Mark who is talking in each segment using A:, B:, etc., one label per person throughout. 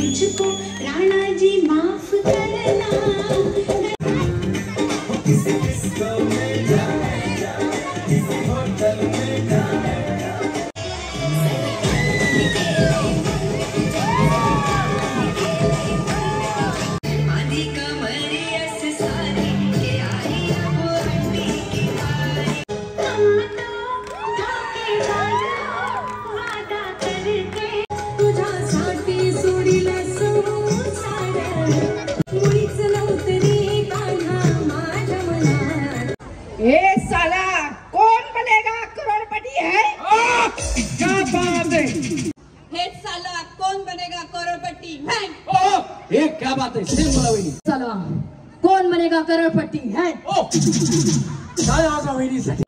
A: मुझको राणा जी माफ करना।
B: साला कौन बनेगा करोड़पति है? क्या बात है?
C: हे साला कौन बनेगा करोड़पति है?
D: ये क्या बात है?
C: साला कौन बनेगा करोड़पति है?
D: काय आवाज वहिनी साठी?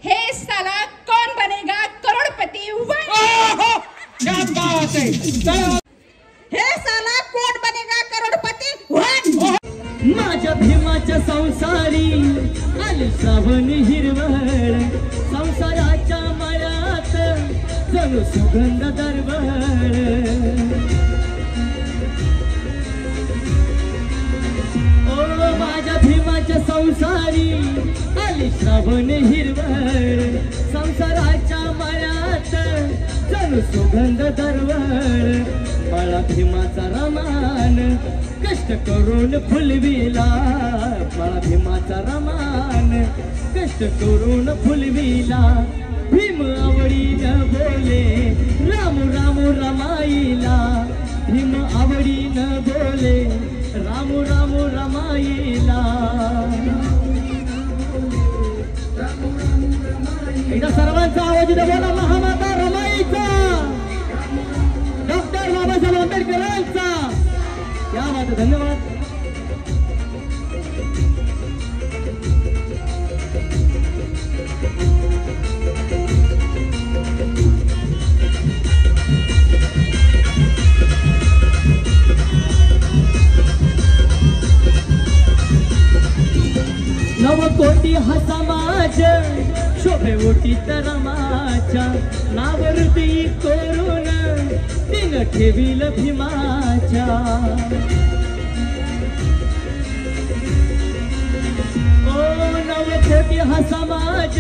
B: हे साला कौन बनेगा करोड़पति है? क्या बात है?
C: हे साला कौन बनेगा करोड़पति है?
E: माझ्या भीमाच्या संसारी आली श्रावण हिरवळ संसाराच्या मळ्यात जणू सुगंध दरवळ ओ माझ्या भीमाच्या संसारी आली श्रावण हिरवळ संसाराच्या मळ्यात जणू सुगंध दरवळ बाळा भीमाचा रमान कष्ट करून फुलविला बाळा भीमाचा रमान कष्ट करून फुलविला भीम आवडीनं बोले राम राम रमाईला भीम आवडीनं बोले राम राम रमाईला एकदा सर्वांचा आवाज इथं बोला महामाता रमाईचा डॉक्टर बाबासाहेब आंबेडकरांचा क्या बात है धन्यवाद नवकोटी हा समाज शोभे ओटी तरमाच्या नावरती करून दिन ठेवील भीमाच्या ओ नवकोटी हा समाज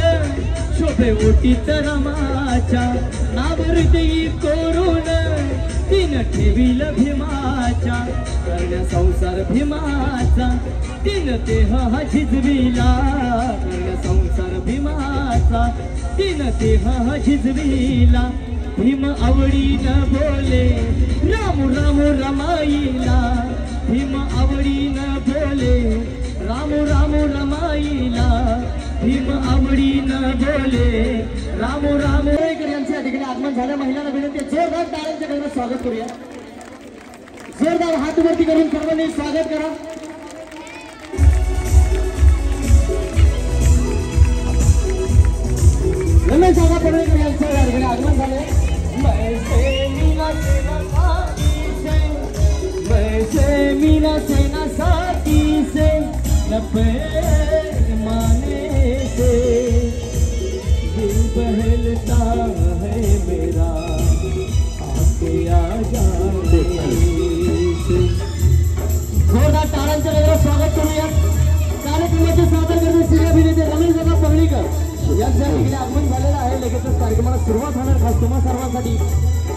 E: शोभे ओटी तरमाच्या नावरती करून दिन ठेवील भीमाच्या करण्या संसार भीमाचा दिन देह हा झिजविला करण्या संसार भीमाचा दिन देह हा झिजविला भीम आवडीनं बोले राम राम रमाईला भीम आवडीनं बोले राम राम रमाईला भीम आवडीनं बोले राम राम यांचे या ठिकाणी आगमन झालं महिलांना विनंती जोरदार टाळ्यांच्या गजरात स्वागत करूया जोरदार हात वरती करून सर्वांनी स्वागत करा रमेश दादा पडळकर यांचं या ठिकाणी आगमन झाले मीना सेना साथी से माने से दिल बहलता है मेरा आपके आ जाने से जोरदार टाळ्यांच्या गजरात स्वागत करूया कार्यक्रमाचे सादर करणे सिंहाभिनेते रमेश दादा पडळकर यांच्या ठिकाणी आगमन झालेलं आहे लगेचच कार्यक्रमाला सुरुवात होणार खास तुम्हा सर्वांसाठी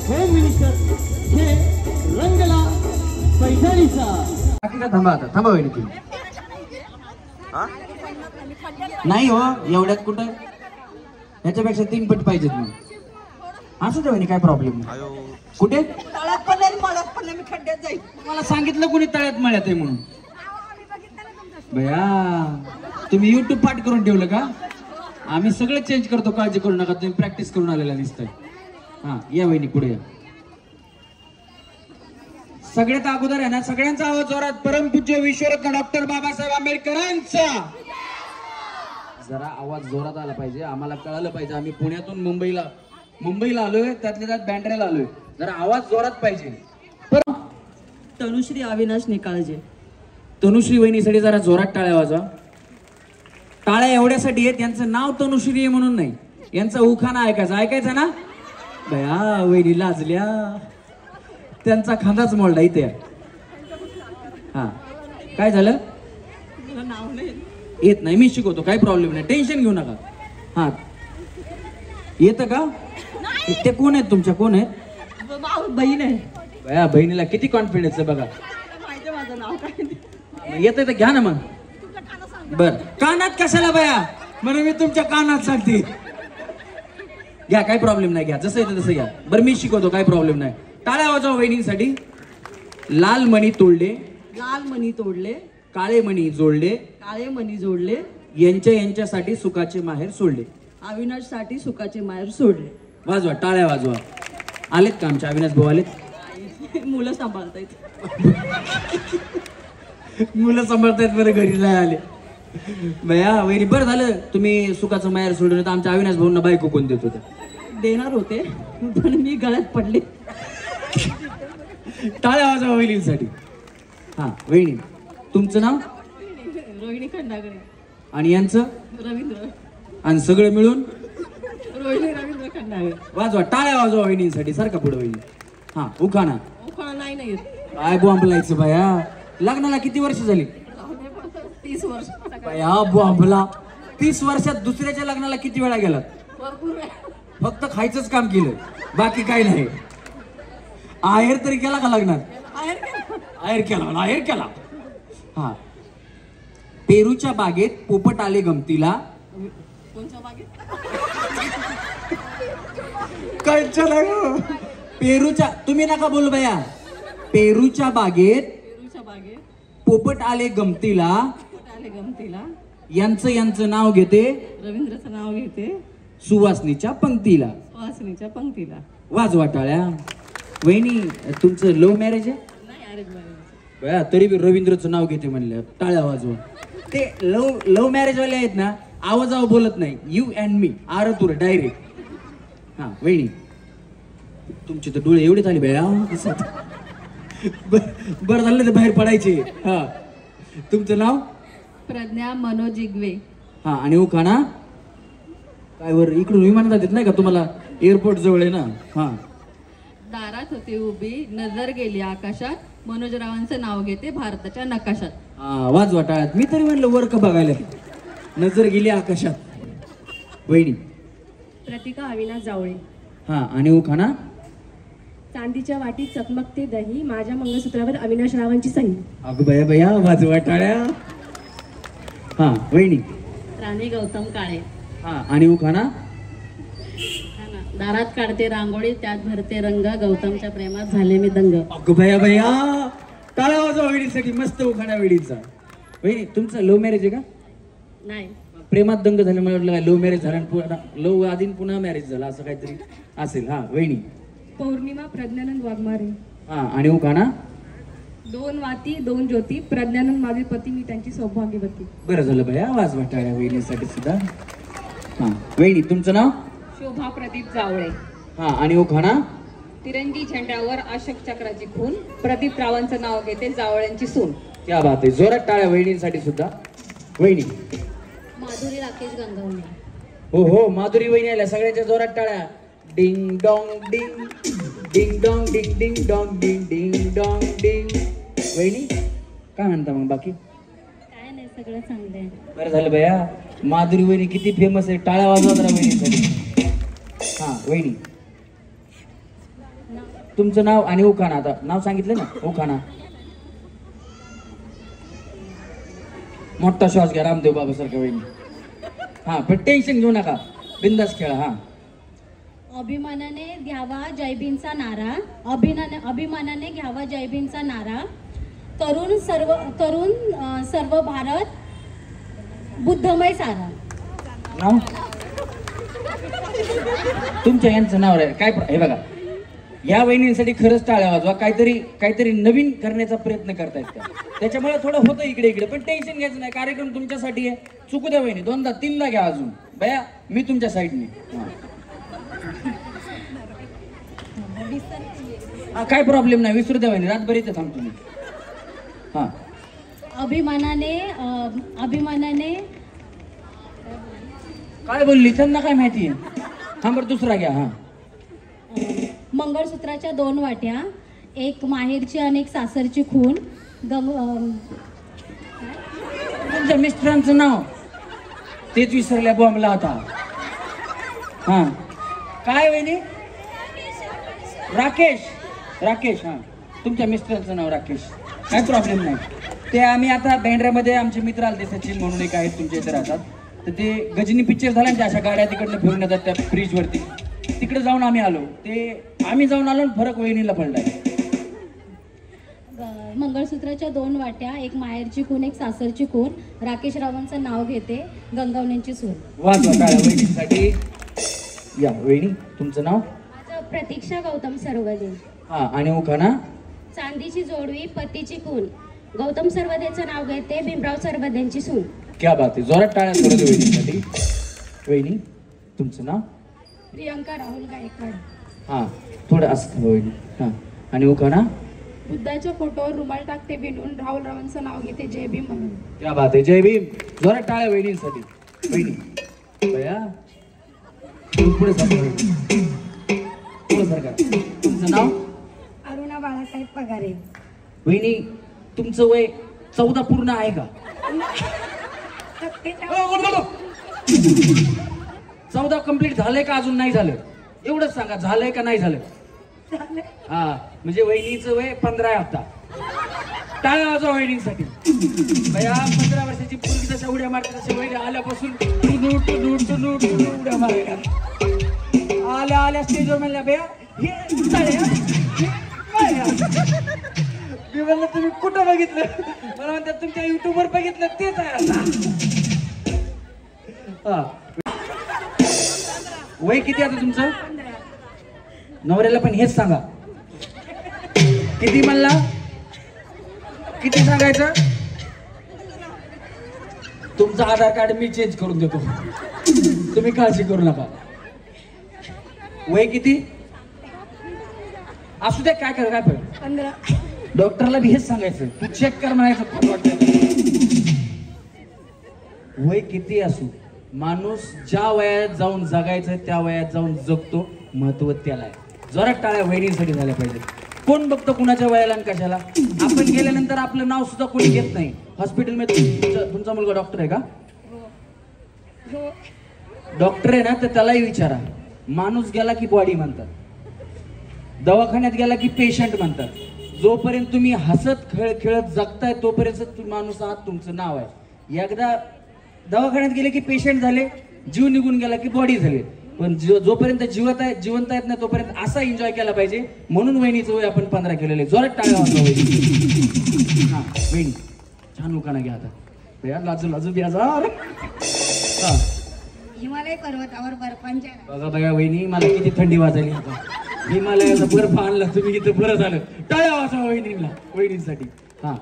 E: होम मिनिस्टर हे रंगला पैठणीचा
D: थांबा आता थांबा वहिनी तुम्ही नाही हो एवढ्यात कुठं याच्यापेक्षा 3 पट पाहिजेत मग असू दे वहिनी काय प्रॉब्लेम नाही कुठे
C: तळ्यात पडले मळ्यात पडले मी खड्ड्यात जाईल
D: मला सांगितलं कोणी तळ्यात मळ्यात आहे म्हणून भया तुम्ही YouTube पाठ करून ठेवलं का आम्ही सगळं चेंज करतो काळजी करू नका तुम्ही प्रॅक्टिस करून आलेला दिसतंय हा या वहिनी पुढे या सगळ्यात अगोदर आहे ना सगळ्यांचा आवाज जोरात परमपूज्य विश्वरत्न डॉक्टर बाबासाहेब आंबेडकरांचा जरा आवाज जोरात आला पाहिजे आम्हाला कळालं पाहिजे आम्ही पुण्यातून मुंबईला आलोय त्यातल्या त्यात बँड्राला आलोय जरा आवाज जोरात पाहिजे
E: तनुश्री अविनाश निकाळजे
D: तनुश्री वहिनीसाठी जरा जोरात टाळ्या वाजवा टाळ्या एवढ्यासाठी आहेत यांचं नाव तनुश्री आहे म्हणून नाही यांचा उखाणा ऐकायचा ना बया वहिनी लाजल्या त्यांचा खांदाच मोडला इथे. हा काय झालं? येत नाही, मी शिकवतो, काही प्रॉब्लेम नाही, टेन्शन घेऊ नका. हा येतं का? ते कोण आहेत तुमच्या, कोण आहेत?
C: बहीण आहे.
D: बया बहिणीला किती कॉन्फिडन्स आहे बघा.
C: माहिती माझं नाव काय.
D: येतं तर घ्या ना मग. बर कानात कशाला बया, म्हणून मी तुमच्या कानात सांगते. घ्या, काही प्रॉब्लेम नाही, घ्या जसं येतं तसं घ्या. बरं मी शिकवतो, काही प्रॉब्लेम नाही. टाळ्या वाजवा वहिनींसाठी. लाल मणी तोडले,
C: लाल मणी तोडले,
D: काळे मणी जोडले,
C: काळे मणी जोडले,
D: यांच्यासाठी सुखाचे माहेर सोडले.
C: अविनाश साठी सुखाचे माहेर सोडले.
D: वाजवा, टाळ्या वाजवा. आलेत का आमचे अविनाश भाऊ? आलेत.
C: मुलं सांभाळतायत.
D: मुलं सांभाळतायत, बरं घरी नाही आले. बया वहिनी बरं झालं तुम्ही सुखाचं माहेर सोडलं, तर आमच्या अविनाश भाऊंना बायको कोण देत होतं?
C: देणार होते पण मी गळ्यात पडले.
D: टाळ्या वाजवा वहिनींसाठी. हा वहिनी, तुमचं नाव?
C: रोहिणी खंडागरे.
D: आणि यांचं?
C: रवींद्र.
D: आणि सगळं मिळून?
C: रोहिणी रवींद्र खंडागरे.
D: वाजवा, टाळ्या वाजवा वहिनींसाठी. सारखा पुढे वहिनी. हा उखाणा.
C: उखाणा नाही नाही येत.
D: काय बॉम्बलायचं बाया, लग्नाला किती वर्ष झाली?
C: 30 वर्ष.
D: बाया बॉम्बला 30 वर्षात दुसऱ्याच्या लग्नाला किती वेळा गेलात?
C: भरपूर वेळा.
D: फक्त खायचंच काम केलं, बाकी काही नाही. आहेर तरी केला का लग्नात? आहेर केला, आहेर केला. हा पेरूच्या बागेत पोपट आले गमतीला.
C: कोणत्या बागेत?
D: कायच्या नाही पेरूच्या, तुम्ही नका बोलू बाया. पेरूच्या बागेत
C: पेरूच्या बागेत
D: पोपट आले गमतीला.
C: आले गमतीला.
D: यांचं नाव घेते,
C: रवींद्रचं नाव घेते,
D: सुवासनीच्या पंक्तीला.
C: वासनीच्या पंक्तीला.
D: वाजवा टाळ्या. वहिनी तुमचं लव्ह मॅरेज आहे?
C: नाही अरेंज मॅरेज.
D: बया तरी बी रवींद्रचं नाव घेते म्हणलं, टाळ्या वाजवा. ते लव्ह मॅरेज वाले आहेत ना, आवाजावर बोलत नाही. You and me Artur direct. हा वहिनी तुमचे तर डोळे एवढे झाले बया. बरं झालं ते बाहेर पडायचे. हा तुमचं नाव?
C: प्रज्ञा मनोज इगवे.
D: हा आणि उखाणा काय वर इकडून विमानात येत नाही का तुम्हाला? एअरपोर्ट जवळ आहे ना. हा
C: दारात होती उभी, नजर गेली आकाशात, मनोजरावांचं नाव घेते भारताच्या नकाशात.
D: हा वाजवा टाळ्यात. मी तरी म्हणलं वर का बघायला, नजर गेली आकाशात. वहिनी?
F: प्रतिका अविनाश जावळे.
D: हा आणि उखाणा?
F: चांदीच्या वाटीत चकमकते दही, माझ्या मंगळसूत्रावर अविनाश रावांची सही.
D: अगं बया बया, वाजवा टाळ्या. हा वहिनी?
C: राणी गौतम काळे.
D: हा आणि उखाणा?
C: दारात काढते रांगोळी, त्यात भरते रंग, गौतमच्या प्रेमात झाले मी दंग.
D: अगं बया बया, टाळ्या वाजवा वहिनीसाठी. मस्त उखाणा वहिनीचा. वहिनी तुमचं लव्ह मॅरेज आहे का?
C: नाही.
D: प्रेमात दंग झाले, मला वाटलं लव्ह मॅरेज झालं, लव्ह आधी पुन्हा मॅरेज झाला असं काहीतरी असेल. हा वहिनी?
F: पौर्णिमा प्रज्ञानंद वाघमारे.
D: हा आणि उखाणा?
F: 2 वाती 2 ज्योती, प्रज्ञानंद माझे पती, मी त्यांची सौभाग्यवती.
D: बरं झालं बया, वाजवा टाळ्या वहिनीसाठी सुद्धा. हा वहिनी तुमचं नाव?
G: शोभा प्रदीप जावळे.
D: हा आणि उखाणा?
G: तिरंगी झेंड्यावर अशोक चक्राची खून, प्रदीप रावांचं नाव घेते जावळ्यांची सून.
D: क्या बात आहे, जोरात टाळ्या वहिनींसाठी सुद्धा. वहिनी?
C: माधुरी राकेश गंगवणे.
D: हो हो माधुरी वहिनी आल्या, सगळ्यांच्या जोरात टाळ्या. डिंग डॉंग डिंग, डिंग डॉंग डिंग, डिंग डॉंग डिंग, डिंग डॉंग डिंग. वहिनी काय म्हणता मग बाकी?
C: काय नाही, सगळं चांगलं आहे.
D: बरं झालं बया, माधुरी वहिनी किती फेमस आहे. टाळ्या वाजवा जरा वहिनीसाठी. हा वहिनी तुमचं नाव आणि उखाणा? आता नाव सांगितलं ना, उखाणा. मोठा श्वास घ्या रामदेव बाबा सारख्या वहिनी. हा पण टेन्शन घेऊ नका, बिंदास खेळा. हा
H: अभिमानाने घ्यावा जयभीमचा नारा, अभिमानाने घ्यावा जयभीमचा नारा, तरुण सर्व भारत बुद्धमय सारा.
D: नाव तुमच्या यांचं नाव आहे काय? हे बघा, या वहिनींसाठी खरंच टाळ्या वाजवा. काहीतरी नवीन करण्याचा प्रयत्न करतायत त्या, त्याच्यामुळे थोडं होतं इकडे इकडे. पण टेन्शन घ्यायचं नाही, कार्यक्रम तुमच्यासाठी आहे. चुकू द्या वहिनी, 2दा 3दा घ्या अजून. बया मी तुमच्या साईडने. काय प्रॉब्लेम नाही, विसरू द्या वहिनी, रातभर इथे थांबतो मी. हा
H: अभिमानाने
D: काय बोलली त्यांना काय माहिती आहे? हा बरं दुसरा घ्या. हा
H: मंगळसूत्राच्या 2 वाट्या, एक माहेरची आणि एक सासरची खून.
D: तुमच्या मिस्टरांचं नाव तेच विसरल्या बॉम्बला होता. हा काय वहिनी? राकेश. राकेश. हा तुमच्या मिस्टरांचं नाव राकेश. काय प्रॉब्लेम नाही. ते आम्ही आता बँड्रामध्ये आमचे मित्र आले सचिन म्हणून एक आहेत तुमच्या इथे राहतात. तर ते गजनी पिक्चर झाला ना, अशा गाड्या तिकडनं फिरून येतात त्या ब्रिजवरती. तिकडे जाऊन आम्ही आलो. ते आम्ही जाऊन आलो फरक वहिनीला पडलाय.
H: मंगळसूत्राच्या 2 वाट्या, एक माहेरची खून एक सासरची खून. राकेश रावांचं नाव घेते. गंगावण्यांची सून.
D: वाचवा काय वहिनीसाठी. या वहिनी तुमचं नाव?
F: माझं प्रतीक्षा गौतम सरवदे.
D: हा आणि उखाणा?
F: चांदीची जोडवी पतीची खून. गौतम सरवदेचं नाव घेते. भीमराव सरवदेंची सून.
D: क्या बात आहे. जोरात टाळ्या करू दे वहिनीसाठी. वहिनी तुमचं नाव?
F: प्रियंका राहुल गायकवाड.
D: हा थोडं असतं वहिनी. हा आणि उखाणा?
F: बुद्धाच्या फोटोवर रुमाल टाकते विणून. राहुल रावांचं नाव घेते. जय भीम म्हणून.
D: क्या बात आहे. जय भीम. जोरात टाळ्या वहिनीसाठी. वहिनी बया पुढे सरका. पुढे सरका. तुमचं नाव?
F: अरुणा बाळासाहेब पगारे.
D: वहिनी तुमचं वय 14 पूर्ण आहे का? 14 कंप्लीट झालंय का अजून नाही झालं? एवढंच सांगा, झालंय का नाही झालं? हा म्हणजे वहिनीचं वय 15 आहे आता. टाळ्या वाजवा वहिनीसाठी. बया 15 वर्षाची पूर्वी जशा उड्या मारते तशा वहिनी आल्यापासून उड्या मारायला आल्या स्टेजवर म्हणल्या बया हे टाळ्या. मी म्हणलं तुम्ही कुठं बघितलं? मला म्हणतात तुमच्या युट्यूबवर बघितलं तेच आहे आता. वय किती आता तुमचं? नवऱ्याला पण हेच सांगा. किती म्हणला? किती सांगायचं? तुमचं आधार कार्ड मी चेंज करून देतो, तुम्ही काळजी करू नका. वय किती असू द्या, काय कर काय पण
F: 15.
D: डॉक्टरला बी हेच सांगायचं, तू चेक कर म्हणायचं. वय किती असू, माणूस ज्या वयात जाऊन जगायचं त्या वयात जाऊन जगतो, महत्व त्याला आहे. जोरात टाळ्या वहिनींसाठी झाल्या पाहिजे. कोण बघतं कुणाच्या वयाला आणि कशाला? आपण गेल्यानंतर आपलं नाव सुद्धा कोणी घेत नाही. हॉस्पिटलमध्ये तुमचा मुलगा डॉक्टर आहे का? डॉक्टर आहे ना, तर त्यालाही विचारा. माणूस गेला की बॉडी म्हणतात, दवाखान्यात गेला की पेशंट म्हणतात. जोपर्यंत तुम्ही हसत खेळत जगताय तोपर्यंत माणूस आहात, तुमचं नाव आहे. एकदा दवाखान्यात गेले की पेशंट झाले, जीव निघून गेला की बॉडी झाले. पण जोपर्यंत जिवंत आहेत ना तोपर्यंत असा एन्जॉय केला पाहिजे. म्हणून वहिनीचं वय आपण 15 केलेलं आहे. जोरात टाळ्या वाजवा वहिनी. हा वहिनी छान लोकांना घ्या आता. लाजू बिहार.
F: हिमालय पर्वतावर बर्फांच्या.
D: बघा बघा वहिनी, मला किती थंडी वाजायली आता. हिमालयाचा बर्फ आणला तुम्ही इथं, बरं झालं. टाळ्या वाजवा वहिनींसाठी. हा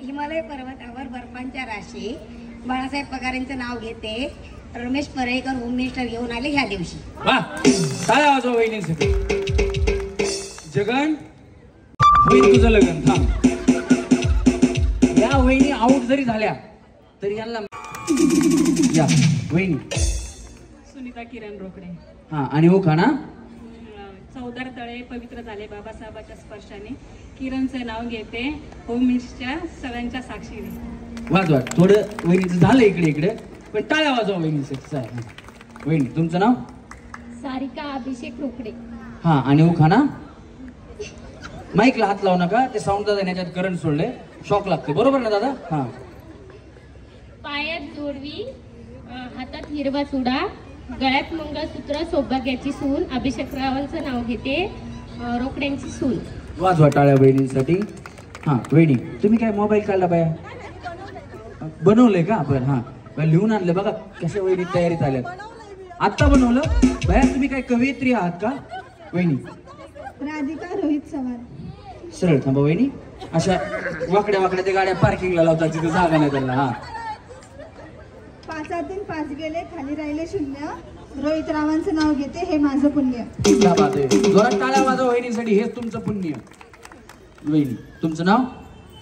F: हिमालय पर्वतावर बर्फांच्या राशी. बाळासाहेब पगारेंचं नाव घेते. रमेश परेकर होम मिनिस्टर घेऊन आले ह्या दिवशी.
D: वा टाळ्या वाजवा वहिनींसाठी. जगन होईल तुझं लग्न. थांब. या वहिनी आऊट जरी झाल्या तरी यांना या वहिनी.
G: सुनीता किरण रोकडे.
D: हा आणि हो खाना.
G: चौदार तळे पवित्र झाले बाबासाहेबाच्या स्पर्शाने. किरणचं नाव घेते. होम मिनिस्टरच्या सगळ्यांच्या साक्षीने.
D: वाजवा. थोडं वहिनीचं झालं इकडे पण टाळ्या वाजवा वहिनीचं. वहिनी तुमचं नाव?
F: सारिका अभिषेक रोकडे.
D: हा आणि हो खाना. माईकला हात लावू नका, ते साऊंड दादा याच्यात करंट सोडले, शॉक लागते. बरोबर ना दादा? हा.
F: पायात जोडवी, हातात हिरवा चुडा, गळ्यात मंगळसूत्र, सौभाग्याची सून. अभिषेक रावांचं नाव घेते. रोकड्यांची सून.
D: वाजवा टाळ्या बहिणींसाठी. हा वहिनी तुम्ही काय मोबाईल काढला बाया? बनवलंय का आपण? हा लिहून आणलं बघा. कशा वहिनी तयारीत आल्यात. आत्ता बनवलं बाया? तुम्ही काय कवयित्री आहात का वहिनी?
A: राधिका रोहित चव्हाण.
D: सरळ थांबा वहिनी. अशा वाकड्या त्या गाड्या पार्किंगला लावतात, तिथे जागा नाही त्यांना. हा
A: 5 5 गेले, खाली राहिले 0. रोहित रावांचं नाव घेते. हे माझं पुण्य.
D: क्या बात आहे. जोरात टाळ्या वाजवा वहिनीसाठी. हेच तुमचं पुण्य. वहिनी तुमचं नाव?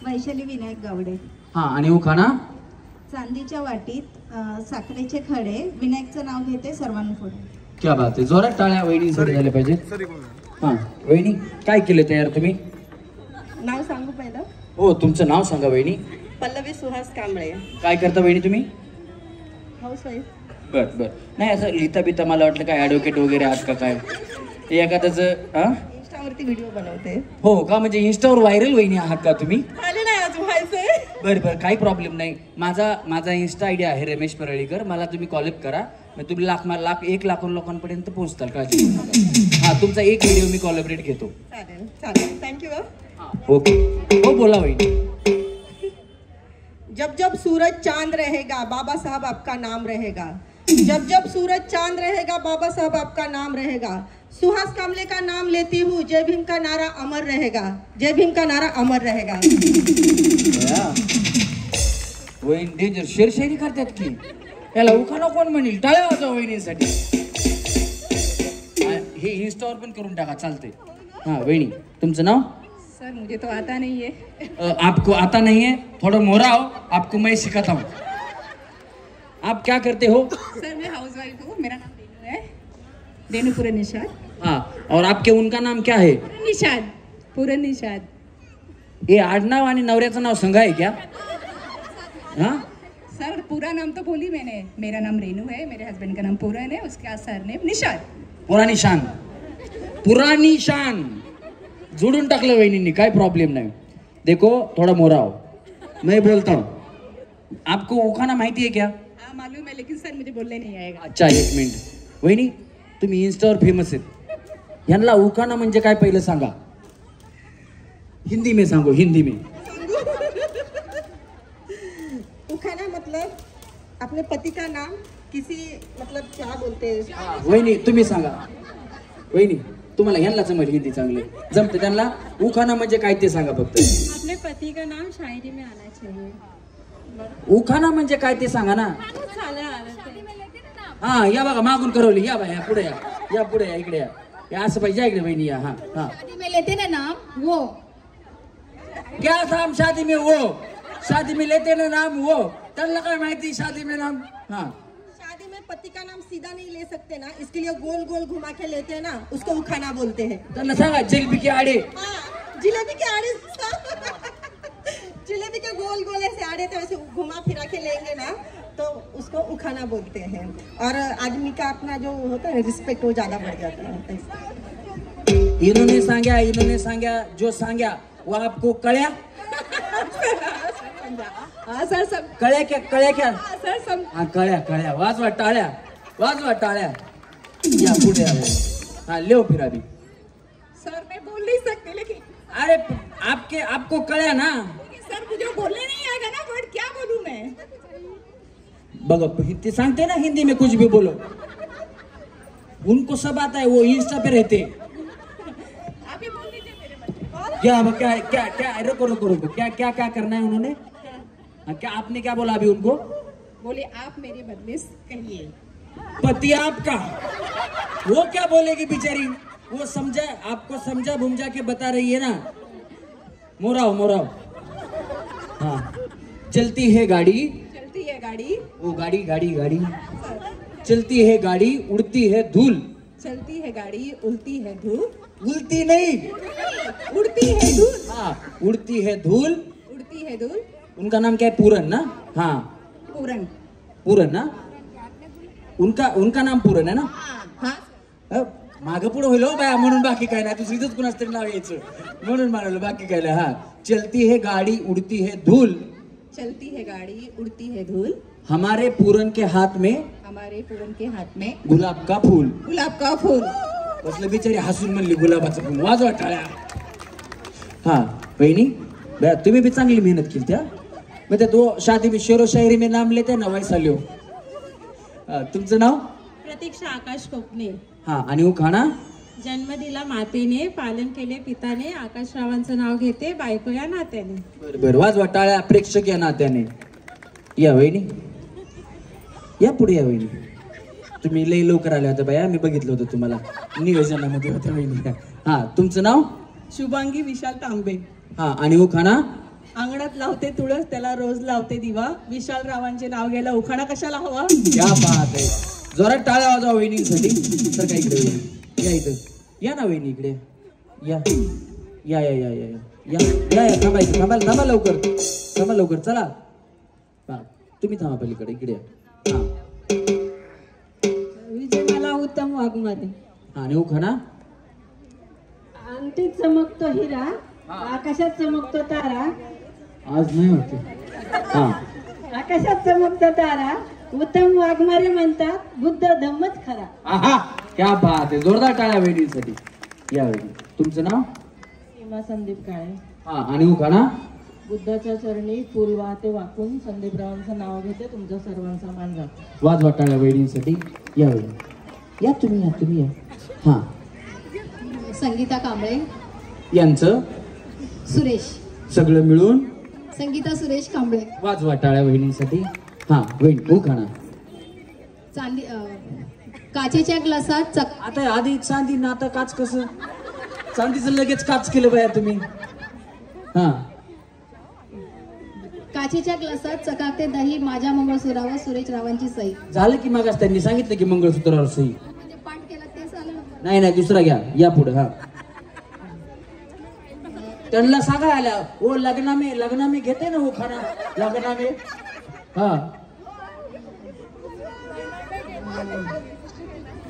A: वैशाली विनायक गावडे.
D: हा आणि उखाणा.
A: चांदीच्या वाटीत साखरेचे खडे. विनायकचं नाव घेते सर्वांपुढे.
D: क्या बात आहे. जोरात टाळ्या वहिनीसाठी झाल्या पाहिजे. हा वहिनी काय केलं तयार तुम्ही?
I: नाव सांगू पहिलं?
D: हो तुमचं नाव सांगा वहिनी.
I: पल्लवी सुहास कांबळे,
D: काय करता वहिनी तुम्ही?
I: हाऊसवाईफ.
D: बर बर. नाही असं लिहिता बिता मला वाटलं काय ॲडव्होकेट वगैरे आहात का काय? एखाद्याच
I: इंस्टावरती व्हिडिओ बनवते.
D: हो का? म्हणजे इंस्टावर व्हायरल वहिनी आहात का तुम्ही?
I: आले नाही अजून, व्हायचंय.
D: बरं बरं काही प्रॉब्लेम नाही. माझा इंस्टा आयडी आहे रमेश परळीकर. मला तुम्ही कॉलेक्ट करा. मग तुम्ही लाख 1 लाख लोकांपर्यंत पोहोचताल. काळजी करू नका. हा तुमचा एक व्हिडिओ मी कॉलॅबरेट घेतो.
I: चालेल चालेल, थँक्यू.
D: ओके हो बोला वहिनी.
I: जब जब सूरज चांद रहेगा बाबा साहब आपका नाम रहेगा. जब जब सूरज चांद रहेगा बाबा साहब आपका नाम रहेगा. सुहास कांबळे का नाम लेती हूँ, जय भीम का नारा अमर रहेगा. जय भीम का नारा अमर रहेगा.
D: वहिनी डेंजर शेरशायरी करतात की. याला उखाणा कोण म्हणेल? टाळ्या वाजवा वहिनीसाठी. हे इंस्टावर पण करून टाका चालते. हा वहिनी तुमचं नाव?
I: सर मुझे तो आता नहीं है.
D: आपको आता नहीं है? थोड़ा मोरा हो, आपको मैं सिखाता हूँ. आप क्या करते हो?
I: सर मैं हाउसवाइफ हूँ. मेरा नाम रेनू है, रेनू पूरन निषाद.
D: हाँ और आपके उनका नाम क्या है?
I: निषाद, पूरन निषाद.
D: ये आडनाव आणि नवऱ्याचं नाव संघ आहे क्या? हाँ
I: सर पूरा नाम तो बोली मैंने. मेरा नाम रेनू है, मेरे हस्बैंड का नाम पूरन है, उसका सरनेम निषाद.
D: पुरानी शान. पुरानी शान जोडून टाकलं वहिनींनी. काय प्रॉब्लेम नाही. देखो थोड़ा मोरा हो, मैं बोलता हूँ. आपको उखाना माहिती है क्या?
I: हाँ मालूम है, लेकिन सर मुझे बोलने नहीं आएगा.
D: अच्छा एक मिनिट. वहिनी तुम्ही इंस्टावर फेमस आहेत. यांना उखाना म्हणजे काय पहिलं सांगा. हिंदी में सांगो, हिंदी में.
I: उखाना मतलब अपने पति का नाम किसी मतलब क्या बोलते हैं.
D: वहिनी तुम्ही सांगा. वहिनी तुम्हाला यांना जमेल हिंदी चांगले जमते त्यांना. उखाना म्हणजे काय ते सांगा फक्त.
F: अपने पति का नाम शायरी में आना चाहिए.
D: उखाना म्हणजे काय ते सांगा ना. हा या बघा मागून करवली. या बघा पुढे या, या पुढे या, इकडे या. या असं पाहिजे इकडे वहिनी या. हा हा
A: शादी में लेते ना नाम वो.
D: क्या नाम शादी में वो? शादी में लेते ना नाम वो. त्यांना काय माहिती शादी में नाम. हाँ
I: शादी में पति का नाम सीधा नहीं ले सकते ना, इसके लिए गोल गोल घुमा के लेते हैं ना, उसको उखाना बोलते हैं.
D: त्यांना सांगा जलेबी के आडे.
I: जिलेबी के आड़े. जिलेबी के गोल गोल ऐसे आड़े थे, वैसे घुमा फिरा के लेंगे ना तो उसको उखाना बोलते हैं. और आदमी का अपना जो होता है रिस्पेक्ट वो ज्यादा बढ़ जाता है.
D: इन्होंने सांगा जो सांगा वो आपको कळ्या.
I: हाँ सर सब
D: कळ्या क्या
I: सर सब.
D: हाँ कळ्या वाजवा टाळ्या. या पुढे आले. हाँ ले फिर अभी.
I: सर मैं बोल नहीं सकती, लेकिन
D: अरे आपको कळ्या ना.
I: सर मुझे बोलने नहीं आएगा ना वर्ड, क्या बोलूं मैं.
D: बघा ते सांगते ना हिंदी में कुछ भी बोलो. उनको सब आता है, वो इंस्टा पे रहते.
I: आप ही बोल लीजिए मेरे बच्चे.
D: क्या रुको क्या करना है उन्होंने. क्या आपने क्या बोला अभी उनको?
I: बोले आप मेरे बदले कहिए.
D: पति आपका. वो क्या बोलेगी बेचारी. वो समझा आपको समझा बुमझा के बता रही है ना. मोराओ. हाँ चलती है गाड़ी. वो गाड़ी. चलती है गाड़ी उड़ती है धूल.
I: चलती है गाड़ी उड़ती है धूल.
D: उड़ती नहीं
I: उड़ती है धूल.
D: हाँ उड़ती है धूल. उनका नाम क्या है? पूरन ना. हाँ पूरन ना. उनका नाम पूरन है ना.
I: हाँ
D: मागं पुढे होईल हो बाया म्हणून बाकी काय नाही. दुसरीच कुणाच तरी नाव यायचं म्हणून म्हणालो बाकी काय नाही. हा चलती है गाड़ी उड़ती है धूल.
I: चलती है गाड़ी उड़ती है धूल.
D: हमारे पूरन के हाथ में
I: गुलाब का फूल.
D: असलं बिचारी हसून म्हणली गुलाबाचं फूल. वाजवा टाळ्या. हा वहिनी तुम्ही भी चांगली मेहनत केली त्या. मग त्या दो शादी में शेरो शायरी में नाम लेते ना वैसा लिहो. तुमचं नाव?
F: प्रतीक्षा आकाश कोकणे.
D: हा आणि उखाणा.
F: जन्म दिला मातेने, पालन केले पिताने, आकाशरावांचं नाव घेते बायको या नात्याने.
D: बरं वाजवा टाळ्या प्रेक्षक या नात्याने. या वहिनी या पुढे या वहिनी. तुम्ही लई लवकर आल्या होत्या बाया, मी बघितलं होतं तुम्हाला नियोजनामध्ये होत्या वहिनी. हा तुमचं नाव?
I: शुभांगी विशाल तांबे.
D: हा आणि उखाणा.
I: अंगणात लावते तुळस, त्याला रोज लावते दिवा. विशाल रावांचे नाव घ्यायला उखाणा कशाला हवा.
D: क्या बात आहे. जोरात टाळ्या वाजवा वहिनींसाठी. तर काय इकडे या इथं या ना वहिनी इकडे. या या या या या या या या थांबायचं थांबा लवकर चला. हा तुम्ही थांबा पलीकडे इकडे या. हा
J: विजय उत्तम वाघमारे.
D: हा आणि उखाणा.
J: अंगठीत चमकतो हिरा, आकाशात चमकतो तारा.
D: आज नाही होते. हा
J: आकाशात चमकतो तारा, उत्तम वाघमारे म्हणतात बुद्ध धम्मच खरा.
D: आहा क्या बात आहे. जोरदार टाळ्या वहिनीसाठी. या वहिनी तुमचं नाव.
J: सीमा संदीप काळे.
D: हा आणि उखाणा.
J: बुद्धाच्या चरणी फुल वाहते वाकून संदीपरावांचं नाव घेते, तुमच्या सर्वांचा मान राखते.
D: वाजवा टाळ्या वहिनीसाठी. या वहिनी या तुम्ही या. हा
H: संगीता कांबळे.
D: यांचं
H: सुरेश.
D: सगळं मिळून
H: संगीता सुरेश कांबळे.
D: वाजवा टाळ्या वहिनीसाठी. हा वहिनी उखाणा.
H: चांदी काचेच्या ग्लासात
D: आता आधी चांदी ना आता काच कसं. चांदीचं लगेच काच केलं बाया तुम्ही. हा
H: काचेच्या ग्लासात चकाकते दही, माझ्या मंगळसूत्रावर सुरेश रावांची सही.
D: झालं की मागास त्यांनी सांगितलं की मंगळसूत्रावर सही.
H: म्हणजे पाठ केला तेच आलं.
D: नाही दुसरा घ्या. या पुढे. हा त्यांना सांगा आल्या ओ लग्ना में घेते ना उखाणा. लग्ना में. हा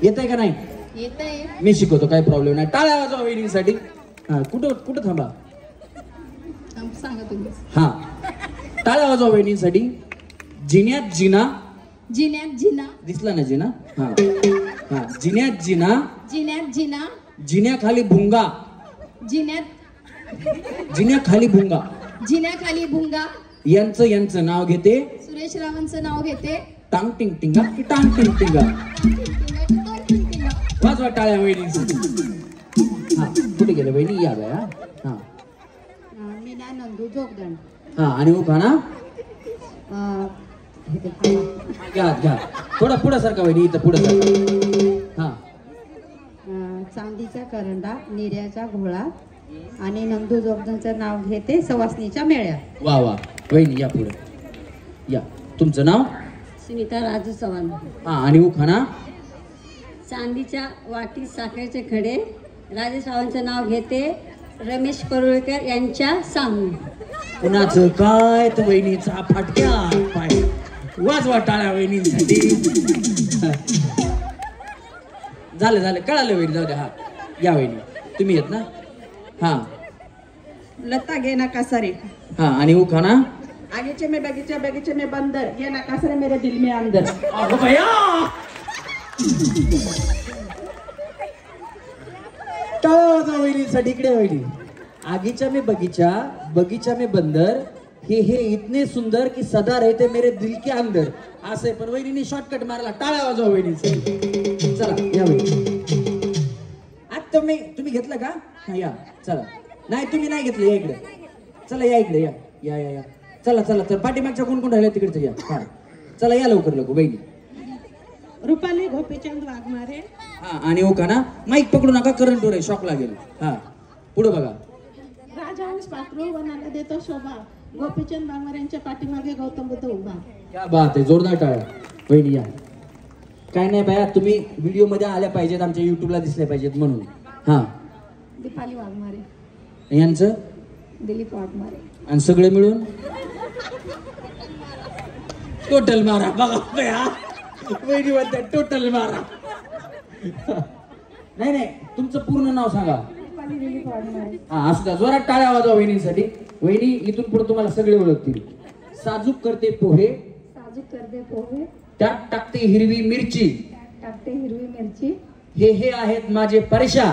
D: येतंय का नाही.
H: येतंय.
D: मी शिकवतो काही प्रॉब्लेम नाही. टाळ्या वाजवा वहिनीसाठी. हा कुठं थांबा.
H: सांगा तुम्ही.
D: हा टाळ्या वाजवा वहिनीसाठी. जिन्यात जिना.
H: जिन्यात जिना.
D: दिसला ना जिना. हा हा जिन्यात जिना.
H: जिन्यात जिना.
D: जिन्याखाली भुंगा. जिन्याखाली भुंगा.
H: जिन्याखाली भुंगा.
D: यांचं नाव घेते.
H: सुरेश रावांचं नाव घेते.
D: टांग टिंग टिंगा टांग टिंग टिंगा. वाजवा टाळ्या वहिनीसाठी. हा कुठे गेले वहिनी. या बाया. हा
J: मीना नंदू जोगदंड.
D: हा आणि उखाणा. घ्या थोडा पुढं सारखा वहिनी. इथं पुढं सारखा. हा
J: चांदीचा करंडा, निर्याचा घोळा आणि नंदू जोगदंडचं नाव घेते सवासनीच्या मेळ्यात.
D: वा वहिनी या पुढे या. तुमचं नाव.
J: सुनीता राजू चव्हाण.
D: हा आणि उखाणा.
J: चांदीच्या वाटीत साखरेचे खडे, राजेश रावांचं नाव घेते, रमेश परुळेकर यांच्या सामने.
D: कुणाचं काय तर वहिनीचा फाटक्या पाय. वाजवा टाळ्या वहिनीसाठी. झालं कळालं वहिनी. जाऊ द्या. हा या वहिनी तुम्ही येत ना. हा
I: लता गेना कासारे.
D: हा आणि उखाणा.
I: आगीचे में बगीचे में बंदर, गेना कासारे मेरे दिल में अंदर.
D: अगो भैया टाळ्या वहिनीसाठी. इकडे वहिनी. आगीचा में बगीचा में बंदर, हे इतने सुंदर की सदा रहते मेरे दिल के अंदर. असं पण वहिनीने शॉर्टकट मारला. टाळ्या वाजवा वहिनीसाठी. चला या वहिनी. आता तुम्ही घेतलं का. हा या चला. नाही तुम्ही नाही घेतलं. या इकडे. चला या इकडे. या चला तर पाठीमागच्या कोण राहिल्या तिकडचं या. हा चला या लवकर वहिनी.
J: रुपाली गोपीचंद वाघमारे.
D: हा आणि उखाणा. माईक पकडू नका. करंट वर आहे. शॉक लागेल. हा पुढे बघा.
J: राजहंस पाखरू वनाला देतो शोभा, गोपीचंद वाघमारे यांच्या पाठीमागे गौतम बुद्ध उभा.
D: क्या बात आहे. जोरदार टाळ्या वहिनी या. काय नाही बाया तुम्ही व्हिडिओ मध्ये आल्या पाहिजेत. आमच्या युट्यूबला दिसल्या पाहिजेत म्हणून. हा
J: दीपाली वाघमारे.
D: यांचं
J: दिलीप वाघमारे.
D: आणि सगळे मिळून टोटल मारा. बघा वहिनी म्हणतात टोटल मारा. नाही तुमचं पूर्ण नाव सांगा. हा असू द्या. जोरात टाळ्या वाजवा वहिनीसाठी. वहिनी इथून पुढे तुम्हाला सगळे ओळखतील. साजूक करते पोहे, त्यात टाकते हिरवी मिरची, हे आहेत माझे परशा.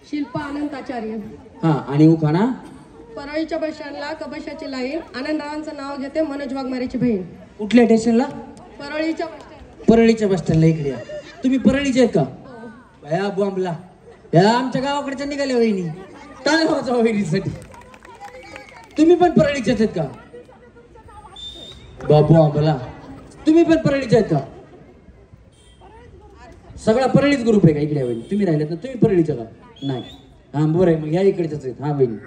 J: शिल्पा आनंद आचार्य.
D: हा आणि उखाणा.
J: परळीच्या बस स्टँडला कबशाची लाईन, आनंदरावांचं नाव घेते, मनोज वाघमारेची बहीण.
D: कुठल्या स्टेशनला. परळीच्या बस स्टँडला. इकडे या. तुम्ही परळीचे आहेत का. भया बॉम्बला या आमच्या गावाकडच्या निघाल्या वहिनी. टाळ्या वाजवा वहिनीसाठी. तुम्ही पण परळीचेच आहेत का. बाबू आंबला तुम्ही पण परळीचे आहेत का. सगळा परळीच ग्रुप आहे का. इकडे वहिनी तुम्ही राहिलेत ना. तुम्ही परळीचे का. नाही. हा बरं आहे मग या इकडेच आहेत. हा वहिनी.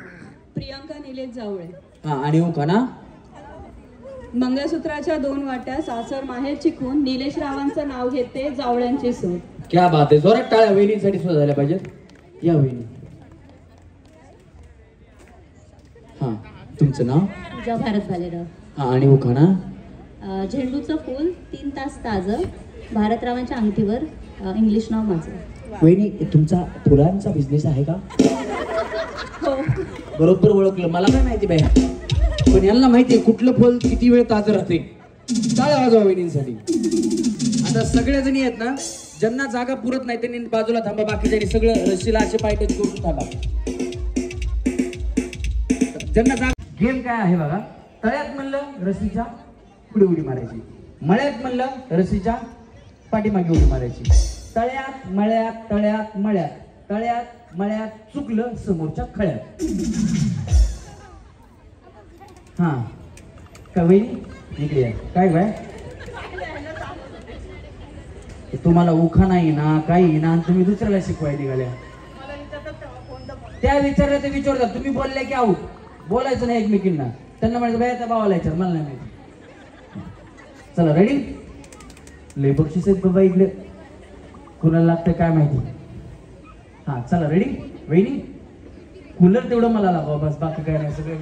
J: प्रियांका निलेश जावळे.
D: हा आणि उखाणा.
J: मंगळसूत्राच्या 2 वाट्या, सासर माहेरची खून, निलेश रावांचं नाव घेते, जावळ्यांची सून.
D: क्या बात आहे, जोरात टाळ्या वहिनींसाठी सुद्धा झाल्या पाहिजेत. या वहिनी. हा, तुमचं नाव?
H: पूजा भारत भालेराव.
D: हा, आणि उखाणा?
H: झेंडूचं फूल 3 तास ताजं, भारतरावांच्या अंगठीवर इंग्लिश नाव माझं.
D: वहिनी, तुमचा फुलांचा बिझनेस आहे का? बरोबर ओळखलं. मला काय माहिती बाई, पण यांना माहितीये कुठलं फल किती वेळ ताजं राहते. टाळ्या वाजवा वहिनींसाठी. आता सगळ्या जणी आहेत ना, ज्यांना जागा पुरत नाही त्यांनी बाजूला थांबा, बाकीच्यांनी सगळं रस्सीला असे पाय टच करून थांबा. ज्यांना जागा. गेम काय आहे बघा. तळ्यात म्हणलं रस्सीच्या पुढे उडी मारायची, मळ्यात म्हणलं रस्सीच्या पाठीमागे उडी मारायची. तळ्यात मळ्यात तळ्यात मळ्यात, तळ्यात मळ्यात चुकलं समोरच्या खळ्यात. हा का वहिनी इकडे या. काय बाय, तुम्हाला उखा नाही ना काही ना, तुम्ही दुसऱ्याला शिकवायला निघाल्या. त्या विचारल्या ते विचारतात, तुम्ही बोलल्या की आऊट. बोलायचं नाही एकमेकींना. त्यांना म्हणायचं बाय त्या भावाला विचार, मला नाही माहिती. चला रेडी. लय बक्षीस आहेत बाबा इकडे, कुणाला लागतं काय माहिती. हा चला रेडी. वहिनी कूलर तेवढं मला लावा बस, बाकी काय नाही सगळं.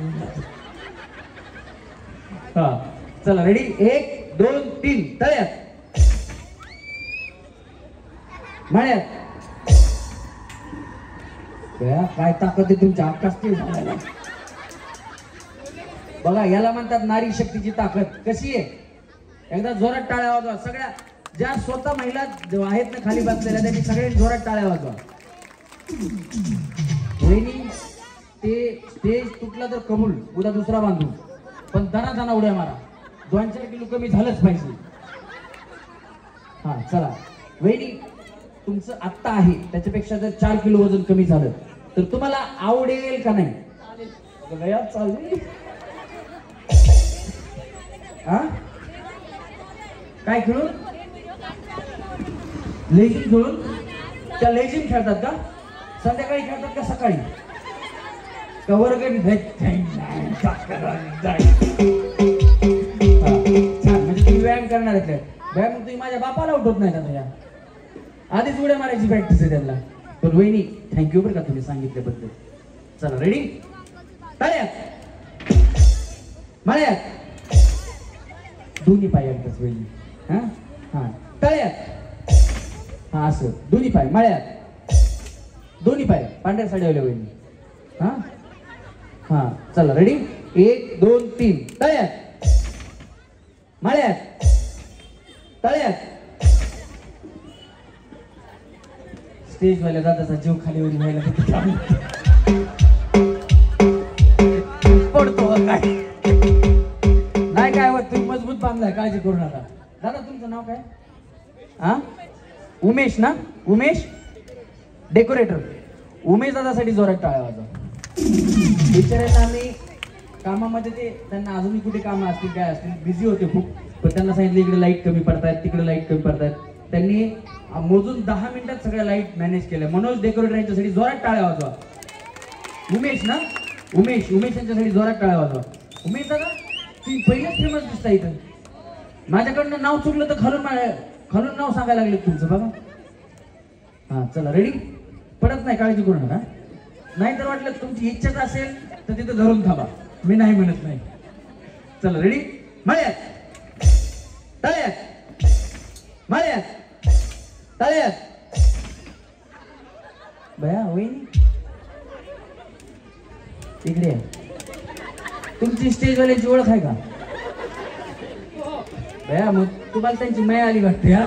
D: हा चला रेडी. 1 2 3. तळ्यात मळ्यात. काय ताकद आहे तुमच्या आकाशची झाडाला. बघा याला म्हणतात नारी शक्तीची ताकद. कशी आहे, एकदा जोरात टाळ्या वाजवा. सगळ्या ज्या स्वतः महिला आहेत ना खाली बसलेल्या, त्यांनी सगळ्यांनी जोरात टाळ्या वाजवा. वहिनी ते स्टेज तुटला तर कबूल, उद्या दुसरा बांधू, पण दना दना उड्या मारा. 2-4 किलो कमी झालंच पाहिजे. हा चला वहिनी, तुमचं आत्ता आहे त्याच्यापेक्षा जर 4 किलो वजन कमी झालं तर तुम्हाला आवडेल का नाही? चालेल. हा काय खेळून? लेझिम खेळून? त्या लेझिम खेळतात का? संध्याकाळी खेळतात का सकाळी? का वर्ग? म्हणजे तुम्ही व्यायाम करणार आहे. व्यायाम तुम्ही माझ्या बापाला उठवत नाही का? या आधीच उड्या मारायची प्रॅक्टिस आहे त्यांना. पण वहिनी थँक्यू बरं का तुम्ही सांगितल्याबद्दल. चला रेडी. तळ्यात मळ्यात दोन्ही पाय एकदाच वहिनी. हा हा तळ्यात. हा असं दोन्ही पाय मळ्यात, दोन्ही पाय पांढऱ्या साड्यावल्या वहिनी. हा हा चला रेडी. 1 2 3. तळ्यात मळ्यात तळ्यात. स्टेजवाल्या दादाचा जीव खाली वरी व्हायला पडतो काय नाही. काय होत, तुम्ही मजबूत बांधलाय, काळजी करू नका. दादा तुमचं नाव काय? हा उमेश ना? उमेश डेकोरेटर. उमेश दादासाठी जोरात टाळ्या वाजवा. बिचाऱ्यांना आम्ही कामामध्ये ते त्यांना अजूनही कुठे कामं असतील काय असतील, बिझी होते खूप. पण त्यांना सांगितलं इकडे लाईट कमी पडतायत, तिकडे लाईट कमी पडतायत. त्यांनी मोजून 10 मिनिटात सगळ्या लाईट मॅनेज केल्या. मनोज डेकोरेटर यांच्यासाठी जोरात टाळ्या वाजवा. उमेश ना? उमेश यांच्यासाठी जोरात टाळ्या वाजवा. उमेश दादा तुम्ही पहिलेच फेमस दिसता इथं. माझ्याकडनं नाव चुकलं तर खालून नाव सांगायला लागले तुमचं बघा. हा चला रेडी. पडत नाही, काळजी करू नका. नाही तर वाटलं तुमची इच्छाच असेल तर तिथं धरून थांबा, मी नाही म्हणत नाही. चला रेडी. मळ्यात तळ्यात मळ्यात तळ्यात. बया वहिनी इकडे. तुमची स्टेजवाल्यांची ओळख आहे का? बया मग तुम्हाला त्यांची माया आली वाटते. हा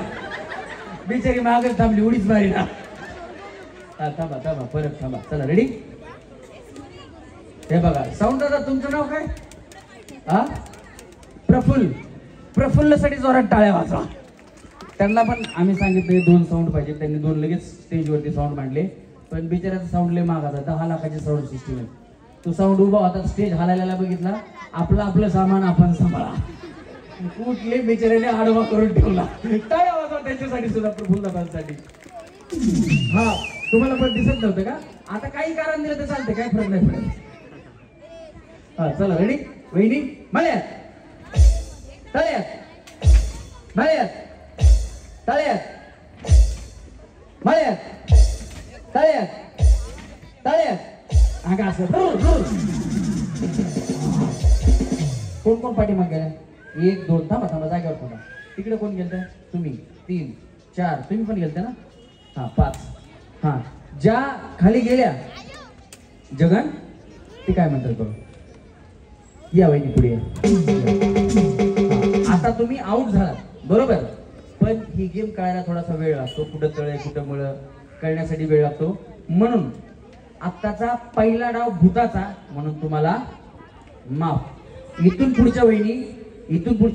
D: बिचारी मागच थांबली, उडीच मारी ना. थांबा थांबा परत थांबा. चला रेडी. हे बघा साऊंड दादा तुमचं नाव काय? हा प्रफुल्लसाठी जोरात टाळ्या वाजवा. त्यांना पण आम्ही सांगितले 2 साऊंड पाहिजे, त्यांनी 2 लगेच स्टेजवरती साऊंड मांडले. पण बिचाऱ्याचा साऊंड लय महाग होता. 10 लाखाची साऊंड सिस्टीम आहे. तो साऊंड उभा होता, स्टेज हलायला बघितला, आपलं सामान आपण सांभाळा. कुठले बिचाऱ्याने आडवा करून ठेवला. टाळ्या वाजवा त्यांच्यासाठी सुद्धा, प्रफुल्लदादांसाठी. हा तुम्हाला पण दिसत नव्हतं का? आता काही कारण दिलं तर चालते, काही फरक नाही पडत. हा चला रेडी. वहिनी मळ्यात तळ्यात मळ्यात तळ्यात. मळ्यात तळ्यात तळ्यात अंगा असं कोण कोण पाठीमाग गेल्या 1 2 थांबा थांबा जागेवर थांबा तिकडे कोण गेलत तुम्ही 3 4 तुम्ही पण गेलते ना हा 5 हा ज्या खाली गेल्या जगन ते काय म्हणतात बघ या वहिनी पुढे आता तुम्ही आउट झालात बरोबर पण ही गेम कळायला थोडासा वेळ लागतो कुठं तळे कुठं मळ कळण्यासाठी वेळ लागतो म्हणून आत्ताचा पहिला डाव भूताचा म्हणून तुम्हाला माफ इथून पुढच्या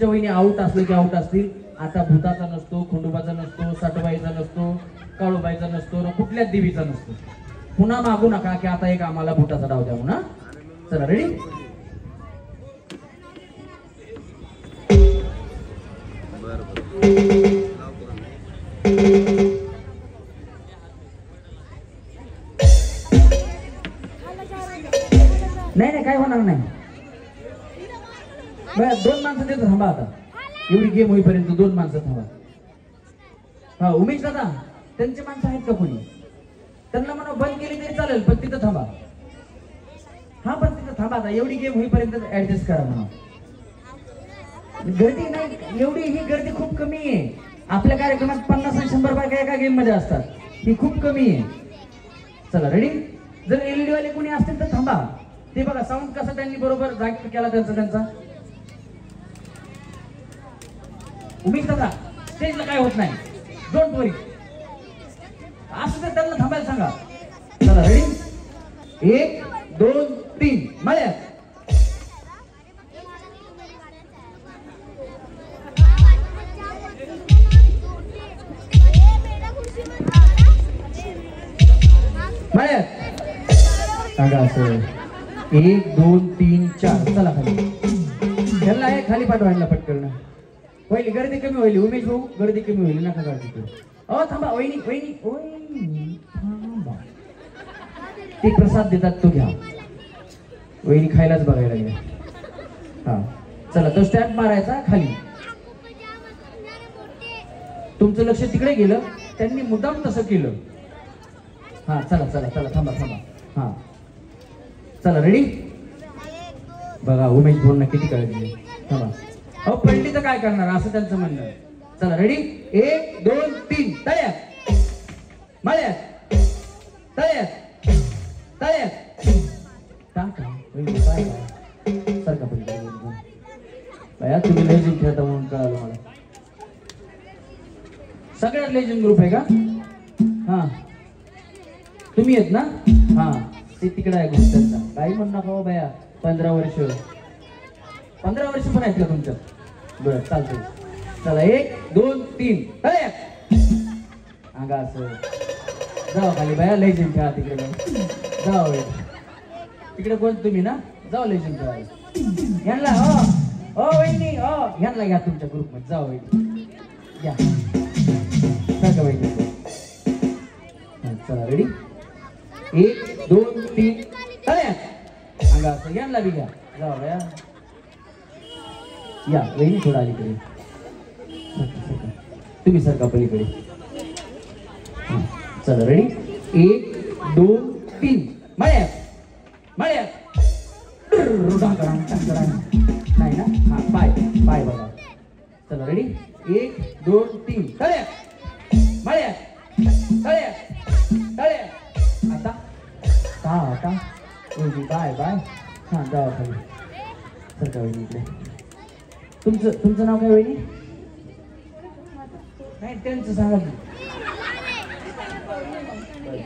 D: वहिनी आउट असले की आउट असतील आता भूताचा नसतो खंडोबाचा नसतो साठबाईचा नसतो काळूबाईचा नसतो ना कुठल्याच देवीचा नसतो पुन्हा मागू नका की आता एक आम्हाला भूताचा डाव द्या म्हणा चला रेडी नाही काय होणार नाही 2 माणसं देतो थांबा आता एवढी गेम होईपर्यंत 2 माणसं थांबा हा उमेश दादा त्यांचे माणसं आहेत का कोणी त्यांना म्हणा बंद केली तरी चालेल पण तिथं थांबा हा पण तिथं थांबा आता एवढी गेम होईपर्यंत ऍडजस्ट करा म्हणा गर्दी नाही एवढी ही गर्दी खूप कमी आहे आपल्या कार्यक्रमात 50 आणि 100 बायका एका गेम मध्ये असतात ही खूप कमी आहे चला रेडी जर एलईडी वाले कोणी असतील तर थांबा ते बघा साऊंड कसा त्यांनी बरोबर जाग केला त्यांचा उमेश दादा स्टेजला काय होत नाही डोंट वरी असं तर त्यांना थांबायला सांगा चला रेडी 1 2 3 मळ्यात सांगा असं 1 2 3 4 चला खाली त्यांना आहे खाली पाठवायला पटकन पहिली गर्दी कमी होईल उमेश भाऊ गर्दी कमी होईल नका गर्दी अहो थांबा वहिनी थांबा ते प्रसाद देतात तो घ्या वहिनी खायलाच बघायला लागल्या हा चला तो स्टॅम्प मारायचा खाली तुमचं लक्ष तिकडे गेलं त्यांनी मुद्दाम तसं केलं हा चला थांबा हा चला रेडी बघा उमेश भाऊंना किती काळजी थांबा अहो पडली तर काय करणार असं त्यांचं म्हणणं चला रेडी 1 2 3 तळ्यात मळ्यात तळ्यात टाका सारखा पण बाया तुम्ही लेझिम खेळता म्हणून कळालं मला सगळ्यात लेझिम ग्रुप आहे का हा तुम्ही आहेत ना हा ते तिकडे आहे ग्रुप त्यांचा काही म्हणू नका बाया 15 वर्ष पण आहेत का तुमच्यात बरं चालतंय चला 1 2 3 तळ्यात अंगा असं जाऊ खाली बाया लेझिम खेळा तिकडे जाऊ तिकडे कोण तुम्ही ना जाऊ लेझिम खेळा यांना हो वहिनी यांना घ्या तुमच्या ग्रुप मध्ये जाऊ वहिनी घ्या सांगा वहिनी चला रेडी 1 2 3 तळ्यात अंगा असं यांना बी घ्या जाऊ बाया या वहिनी थोडा अलीकडे तुम्ही सारखा पलीकडे चला रेडी 1 2 3 मळ्यात नाही ना हा पाय बघा चला रेडी 1 2 3 तळ्यात मळ्यात आता बाय हा जावा खाली सरका वहिनी इकडे तुमचं नाव काय वहिनी नाही त्यांचं सांगा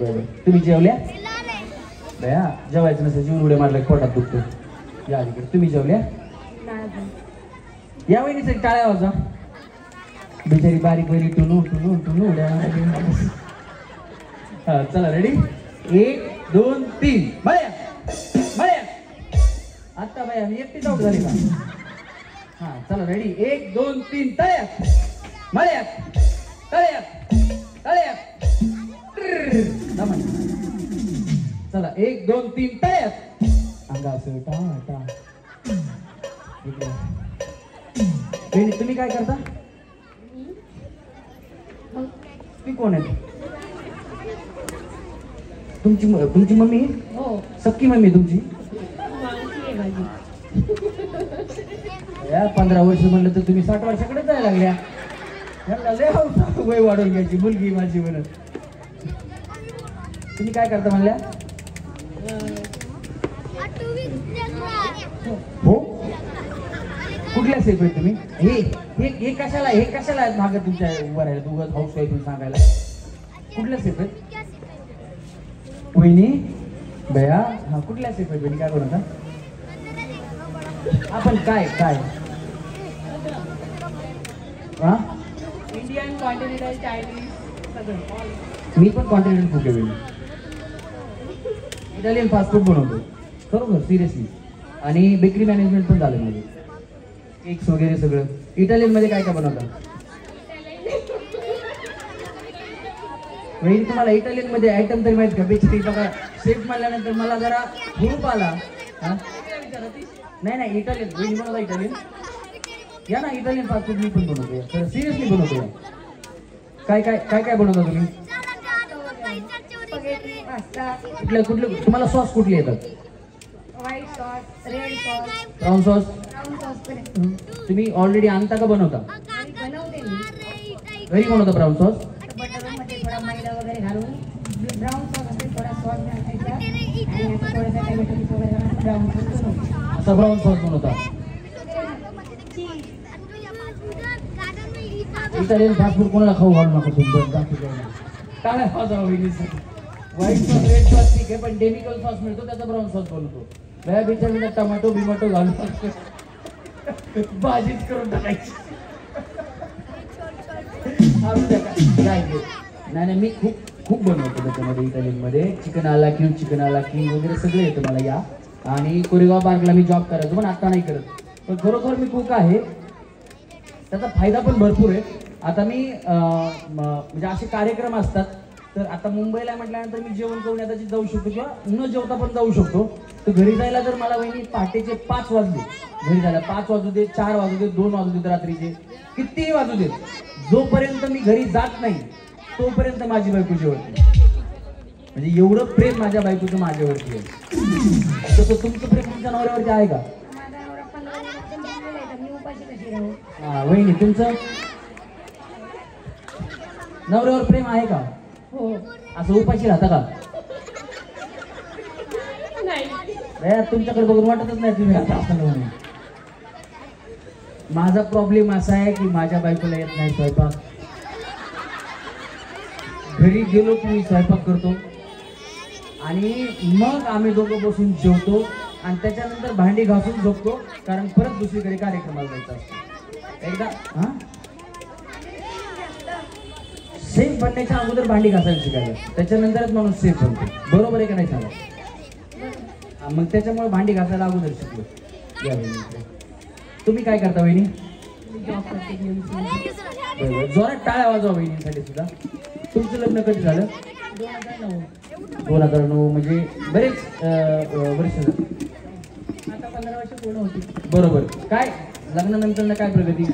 D: बरं तुम्ही जेवल्या बया जेवायचं नसेल जीवन उड्या मारल्या पोटात दुखतो या अलीकडे तुम्ही जेवल्या या वहिनीसाठी टाळ्या वाजा बिचारी बारीक वहिनी टुनू उड्या हा चला रेडी 1 2 3 मळ्या आता बाया मी एकटीच आउट झाली का हा चला रेडी 1 2 3 तळ्यात चला 1 2 3 तळ्यात अंगा असं टा इकडे तुम्ही काय करता तुम्ही कोण आहे तुमची मम्मी
F: हो
D: सक्की मम्मी तुमची
F: मावशी आहे माझी.
D: या 15 वर्ष म्हणलं तर तुम्ही 60 वर्षाकडे जायला लागल्या. ह्यांना लय हौस वय वाढवून घ्यायची मुलगी माझी म्हणत. तुम्ही काय करता म्हणल्या? हो कुठल्या सेफ आहे तुम्ही? हे कशाला मागं तुमच्या उभं राहिलं उगाच हाऊस वाईफ सांगायला? कुठल्या सेफ आहेत वहिनी? बया हा कुठल्या सेफ आहे वहिनी? काय बनवता आपण? काय हा?
G: इंडियन कॉन्टिनेंटल चायनीज सगळं.
D: मी पण कॉन्टिनेंटल फूड आहे, इटालियन फास्ट फूड बनवतो खरोखर सिरियसली. आणि बेकरी मॅनेजमेंट पण झालं माझं, केक्स वगैरे सगळं. इटालियन मध्ये काय काय बनवतात वहिनी? तुम्हाला इटालियन मध्ये आयटम तरी माहित का? बेकरी बघा शेफ म्हणल्यानंतर मला जरा हुरूप आला. नाही इटालियन वहिनी बनवता इटालियन? या ना इटालियन फास्ट फूड मी पण बनवतो, तर सिरियसली बनवतो. काय काय काय काय बनवता तुम्ही? कुठले तुम्हाला सॉस कुठले येतात?
A: White sauce, red sauce,
D: brown sauce.
A: Brown sauce
D: तुम्ही ऑलरेडी आणता का बनवता?
A: बनवते मी.
D: घरी बनवता ब्राऊन सॉस?
A: बटरमध्ये थोडा मैदा वगैरे घालून ब्राऊन सॉस असेल, थोडा सॉस घालायचा आणि असं थोडासा टोमॅटो सॉस वगैरे घालून ब्राऊन सॉस बनवतो.
D: असा ब्राऊन सॉस बनवता? इटालियन फास्ट फूड कोणाला खाऊ घालू नका तुम्ही. काय व्हाईट सॉस रेड सॉस ठीक आहे, पण डेमिकल सॉस मिळतो त्याचा ब्राऊन सॉस बनवतो. बया बिचारीला टमाटो बिमाटो घालून भाजीच करून टाकायची. नाही मी खूप बनवतो त्याच्यामध्ये. इटालियनमध्ये चिकन आला किंग वगैरे सगळं येतं मला. या आणि कोरेगाव पार्कला मी जॉब करायचो, पण आता नाही करत. पण खरोखर मी कुक आहे, त्याचा फायदा पण भरपूर आहे. आता मी म्हणजे असे कार्यक्रम असतात, तर आता मुंबईला म्हटल्यानंतर मी जेवण करून आता जाऊ शकतो किंवा न जेवता पण जाऊ शकतो. तर घरी जायला जर मला वहिनी पहाटेचे 5 वाजले, घरी जायला 5 वाजू दे, 4 वाजू दे, 2 वाजू देत, रात्रीचे कितीही वाजू देत, जोपर्यंत मी घरी जात नाही तोपर्यंत माझी बायको जेवते. म्हणजे एवढं प्रेम माझ्या बायकोचं माझ्यावरती आहे. तसं तुमचं प्रेम तुमच्या नवऱ्यावरती आहे का? वहिनी तुमचं नवऱ्यावर प्रेम आहे का?
F: हो.
D: असं उपाशी राहता का? तुमच्याकडे बघून वाटतच नाही तुम्ही आता असं म्हणून. माझा प्रॉब्लेम असा आहे की माझ्या बायकोला येत नाही स्वयंपाक. घरी गेलो की मी स्वयंपाक करतो आणि मग आम्ही दोघं बसून जेवतो आणि त्याच्यानंतर भांडी घासून झोपतो, कारण परत दुसरीकडे कार्यक्रमाला जायचं असतो. एकदा सेफ बनण्याच्या अगोदर भांडी घासायला शिकायला, त्याच्यानंतरच माणूस सेफ बनतो. बरोबर आहे का नाही सांगा? मग त्याच्यामुळे भांडी घासायला अगोदर शिकलो. या वहिनी तुम्ही काय करता वहिनी? जोरात टाळ्या वाजवा वहिनीसाठी सुद्धा. तुमचं लग्न कधी झालं? 2009. म्हणजे बरेच वर्ष झाले.
G: आता 15 वर्ष पूर्ण होती.
D: बरोबर. काय लग्नानंतर काय प्रगती?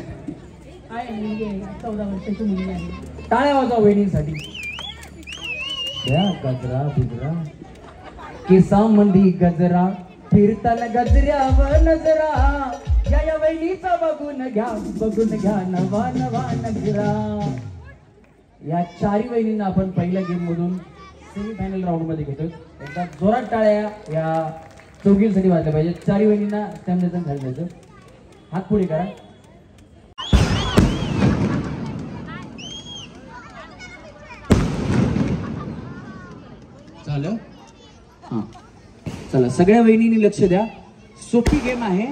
G: आहे मुलगी आहे, 14 वर्षाची मुलगी आहे.
D: टाळ्या वाजवा वहिनीसाठी. गजरा बिजरा केसामंदी गजरा, फिरताना गजऱ्यावर नजरा, या वहिनीचा बघून घ्या नवा नजरा. या 4 वहिनींना आपण पहिल्या गेम मधून सेमीफायनल राऊंड मध्ये घेतो. एकदा जोरात टाळ्या या चौघींसाठी वाजल्या पाहिजे. 4 वहिनींना स्टॅमिना खाली द्यायचं. हात पुढे करा. झालं? हां चला सगळ्या वहिनींनी लक्ष द्या. सोपी गेम आहे,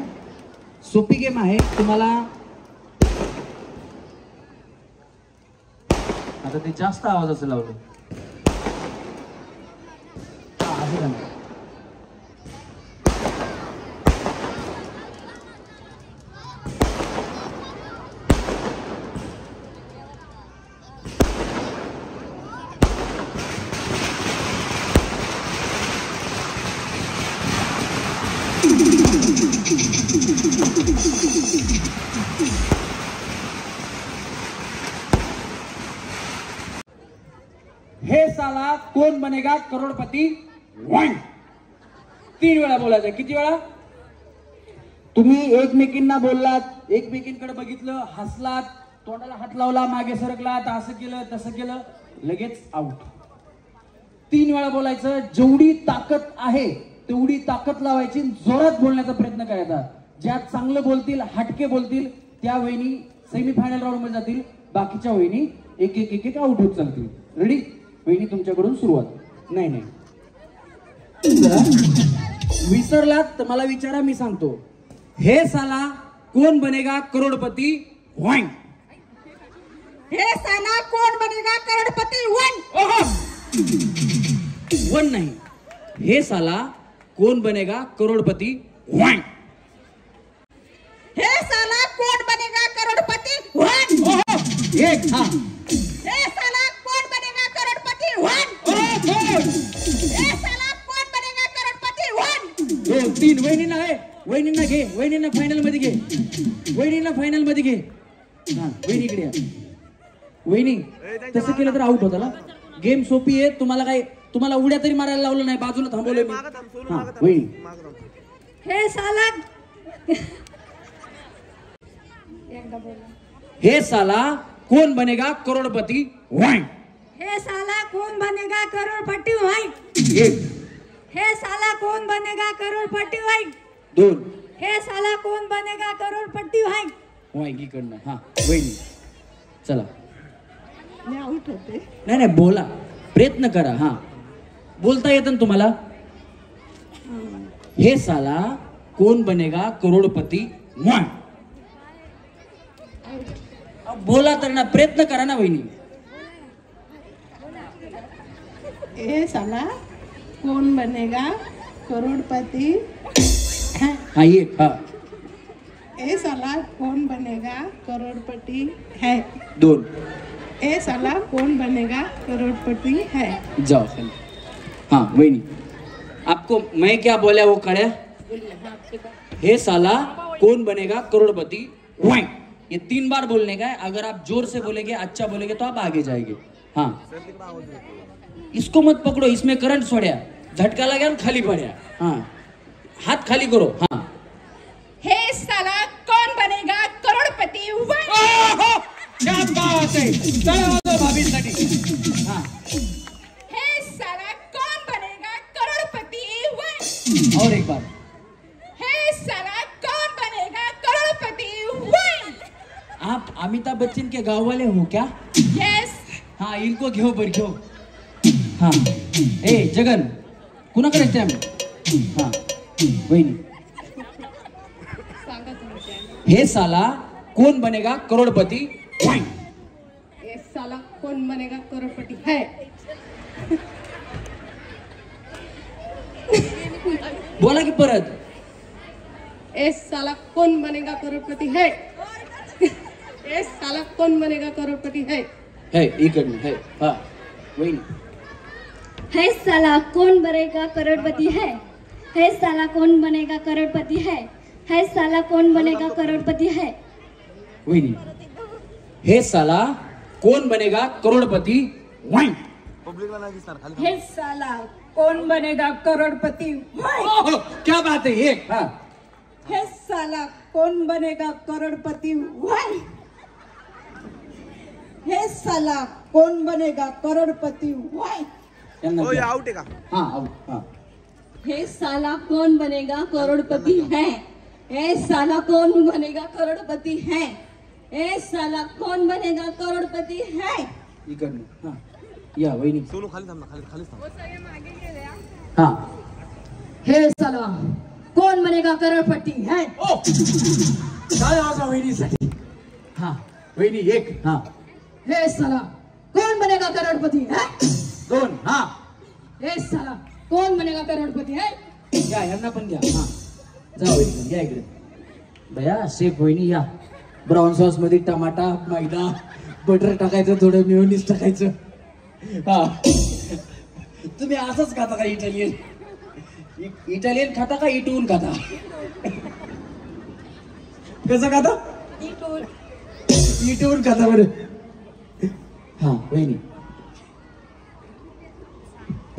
D: सोपी गेम आहे. तुम्हाला आता ते जास्त आवाजाचं लावलं. असं का नाही? हे साला कोण बनेगा करोडपती 1. 3 वेळा बोलायचं. किती वेळा? तुम्ही एकमेकींना बोललात, एकमेकींकडे बघितलं, हसलात, तोंडाला हात लावला, मागे सरकलात, असं केलं तसं केलं, लगेच आउट. 3 वेळा बोलायचं. जेवढी ताकद आहे तेवढी ताकद लावायची, जोरात बोलण्याचा प्रयत्न करायचा. ज्या चांगलं बोलतील, हटके बोलतील, त्या वहिनी सेमीफायनल राऊंड मध्ये जातील. बाकीच्या वहिनी एक एक एक एक आउट होत चालतील. रेडी? वहिनी तुमच्याकडून सुरुवात. नाही नाही विसरलात तर मला विचारा, मी सांगतो. हे साला कोण बनेगा करोडपती 1.
I: हे साला कोण बनेगा करोडपती 1.
D: 1 नाही. हे साला कोण बनेगा करोडपती 1.
I: हे साला कोण बनेगा करोडपती 1.
D: 1. हा.
I: हे साला कोण बनेगा करोडपती 1. हे साला कोण बनेगा करोडपती 1.
D: 2 3 वहिनींना आहे. वहिनींना घे. वहिनींना फायनल मध्ये घे. वहिनींना फायनल मध्ये घे. हा वहिनी इकडे या. वहिनी तसं केलं तर आउट होता ना. गेम सोपी आहे. तुम्हाला उड्या तरी मारायला लावलं नाही. बाजूला थांबवलं मी. हा वहिनी.
J: हे साला
D: हे साला कोण बनेगा करोडपती 1.
J: हे साला कौन बनेगा करोड़पति 1.
D: 1.
J: हे साला कौन बनेगा करोड़पति 1.
D: 2.
J: हे साला कौन बनेगा करोड़पति 1.
D: वाईकडनं. हा वहिनी चला.
I: मी आउट होते.
D: नाही बोला, प्रयत्न करा. हा बोलता येतं ना तुम्हाला? हे साला कोण बनेगा करोडपती 1. बोला तर ना, प्रयत्न करा ना वहिनी.
I: हे साला कौन बनेगा करोड़पति.
D: हा एक. हा
I: ए साला कौन बनेगा करोड़पति है.
D: 2.
I: ए साला कौन बनेगा करोड़पति है.
D: जाओ. हाँ वही आपको मैं क्या बोला वो कड़ा. हे साला कौन बनेगा करोड़पति 1. ये 3 बार बोलने का है. अगर आप जोर से बोलेंगे, अच्छा बोलेंगे तो आप आगे जाएंगे. हाँ इसको मत पकड़ो, इसमें करंट छोड़ा, झटका लगा और खाली पड़ा. हाँ हाथ खाली करो. हाँ
I: हे साला कौन बनेगा करोड़पति 1.
D: क्या बात है. चलो भाभीसाठी. हाँ
I: हे साला कौन बनेगा करोड़पति 1.
D: और एक बार.
I: हे साला कौन बनेगा करोड़पति 1.
D: आप अमिताभ बच्चन के गाँव वाले हो क्या?
I: यस.
D: हाँ इनको घेऊ बर घेऊ. हाँ ए जगन कुणाकडे टाइम. हाँ वहिनी. हे साला कौन बनेगा करोड़पति 1.
I: ये साला कौन बनेगा करोड़पति है.
D: बोला की परत.
I: ए साला कौन बनेगा करोड़पति है. ए साला कौन बनेगा करोड़पति है.
D: इकडनं है. हाँ वहिनी.
H: है साला कौन बनेगा करोड़पति है. है साला कौन बनेगा करोड़पति है. है साला कौन बनेगा करोड़पति है.
D: वहिनी. हे साला कौन बनेगा करोड़पति 1.
J: हे साला कौन बनेगा करोड़पति 1.
D: क्या बात है. एक. हाँ
J: हे साला कौन बनेगा करोड़पति 1. हे साला कौन बनेगा करोड़पति 1.
D: आउट है का. हाँ आउट. हाँ
J: हे साला कौन बनेगा करोड़पति है. ए साला कौन बनेगा करोड़पति है. ए साला कौन बनेगा करोड़पति है.
D: इकडनं. हाँ या वहिनी.
E: सोनू खाली थांब ना, खाली थांब.
D: हाँ
J: हे साला कौन बनेगा करोड़पति है.
D: काय आवाज वहिनीसाठी. हाँ वहिनी. एक. हाँ
J: हे साला कौन बनेगा करोड़पति है.
D: 2. हाँ
J: हे साला कौन बनेगा करोड़पति है.
D: या यांना पण घ्या. हाँ जा वहिनी या इकडे. बया शेफ वहिनी या. ब्राऊन सॉस मध्ये टमाटा, मैदा, बटर टाकायचं, थोडं मेयोनीज टाकायचं. हा तुम्ही असंच खाता का इटालियन? इटालियन खाता का इटून खाता? कसं खाता? इटून खाता बरं. हा वहिनी.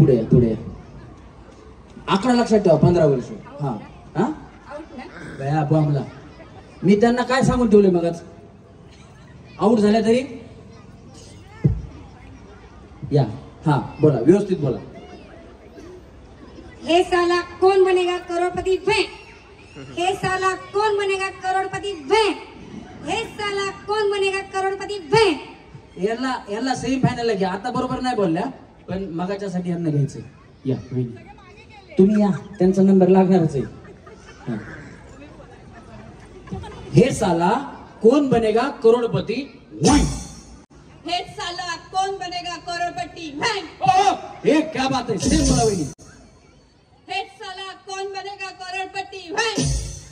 D: पुढे पुढे आकडा लक्षात ठेवा 15 वर्ष. हा हा बया बॉम्बला मी त्यांना काय सांगून ठेवले मगच आऊट झाल्या तरी या. हा बोला व्यवस्थित बोला.
K: हे साला कौन बनेगा करोड़पति भैं. हे साला कौन बनेगा करोड़पति भैं. हे साला कौन बनेगा करोड़पति भैं.
D: याला सेमी फायनल घ्या. आता बरोबर नाही बोलल्या पण मगाच्यासाठी यांना घ्यायचंय. या तुम्ही या त्यांचा नंबर लागणारच आहे. हे साला कौन बनेगा करोड़पति भैं.
J: हे साला कौन बनेगा करोड़पति भैं.
D: हे क्या बात है सेम बोला वहिनी.
J: हे साला कौन बनेगा करोड़पति भैं.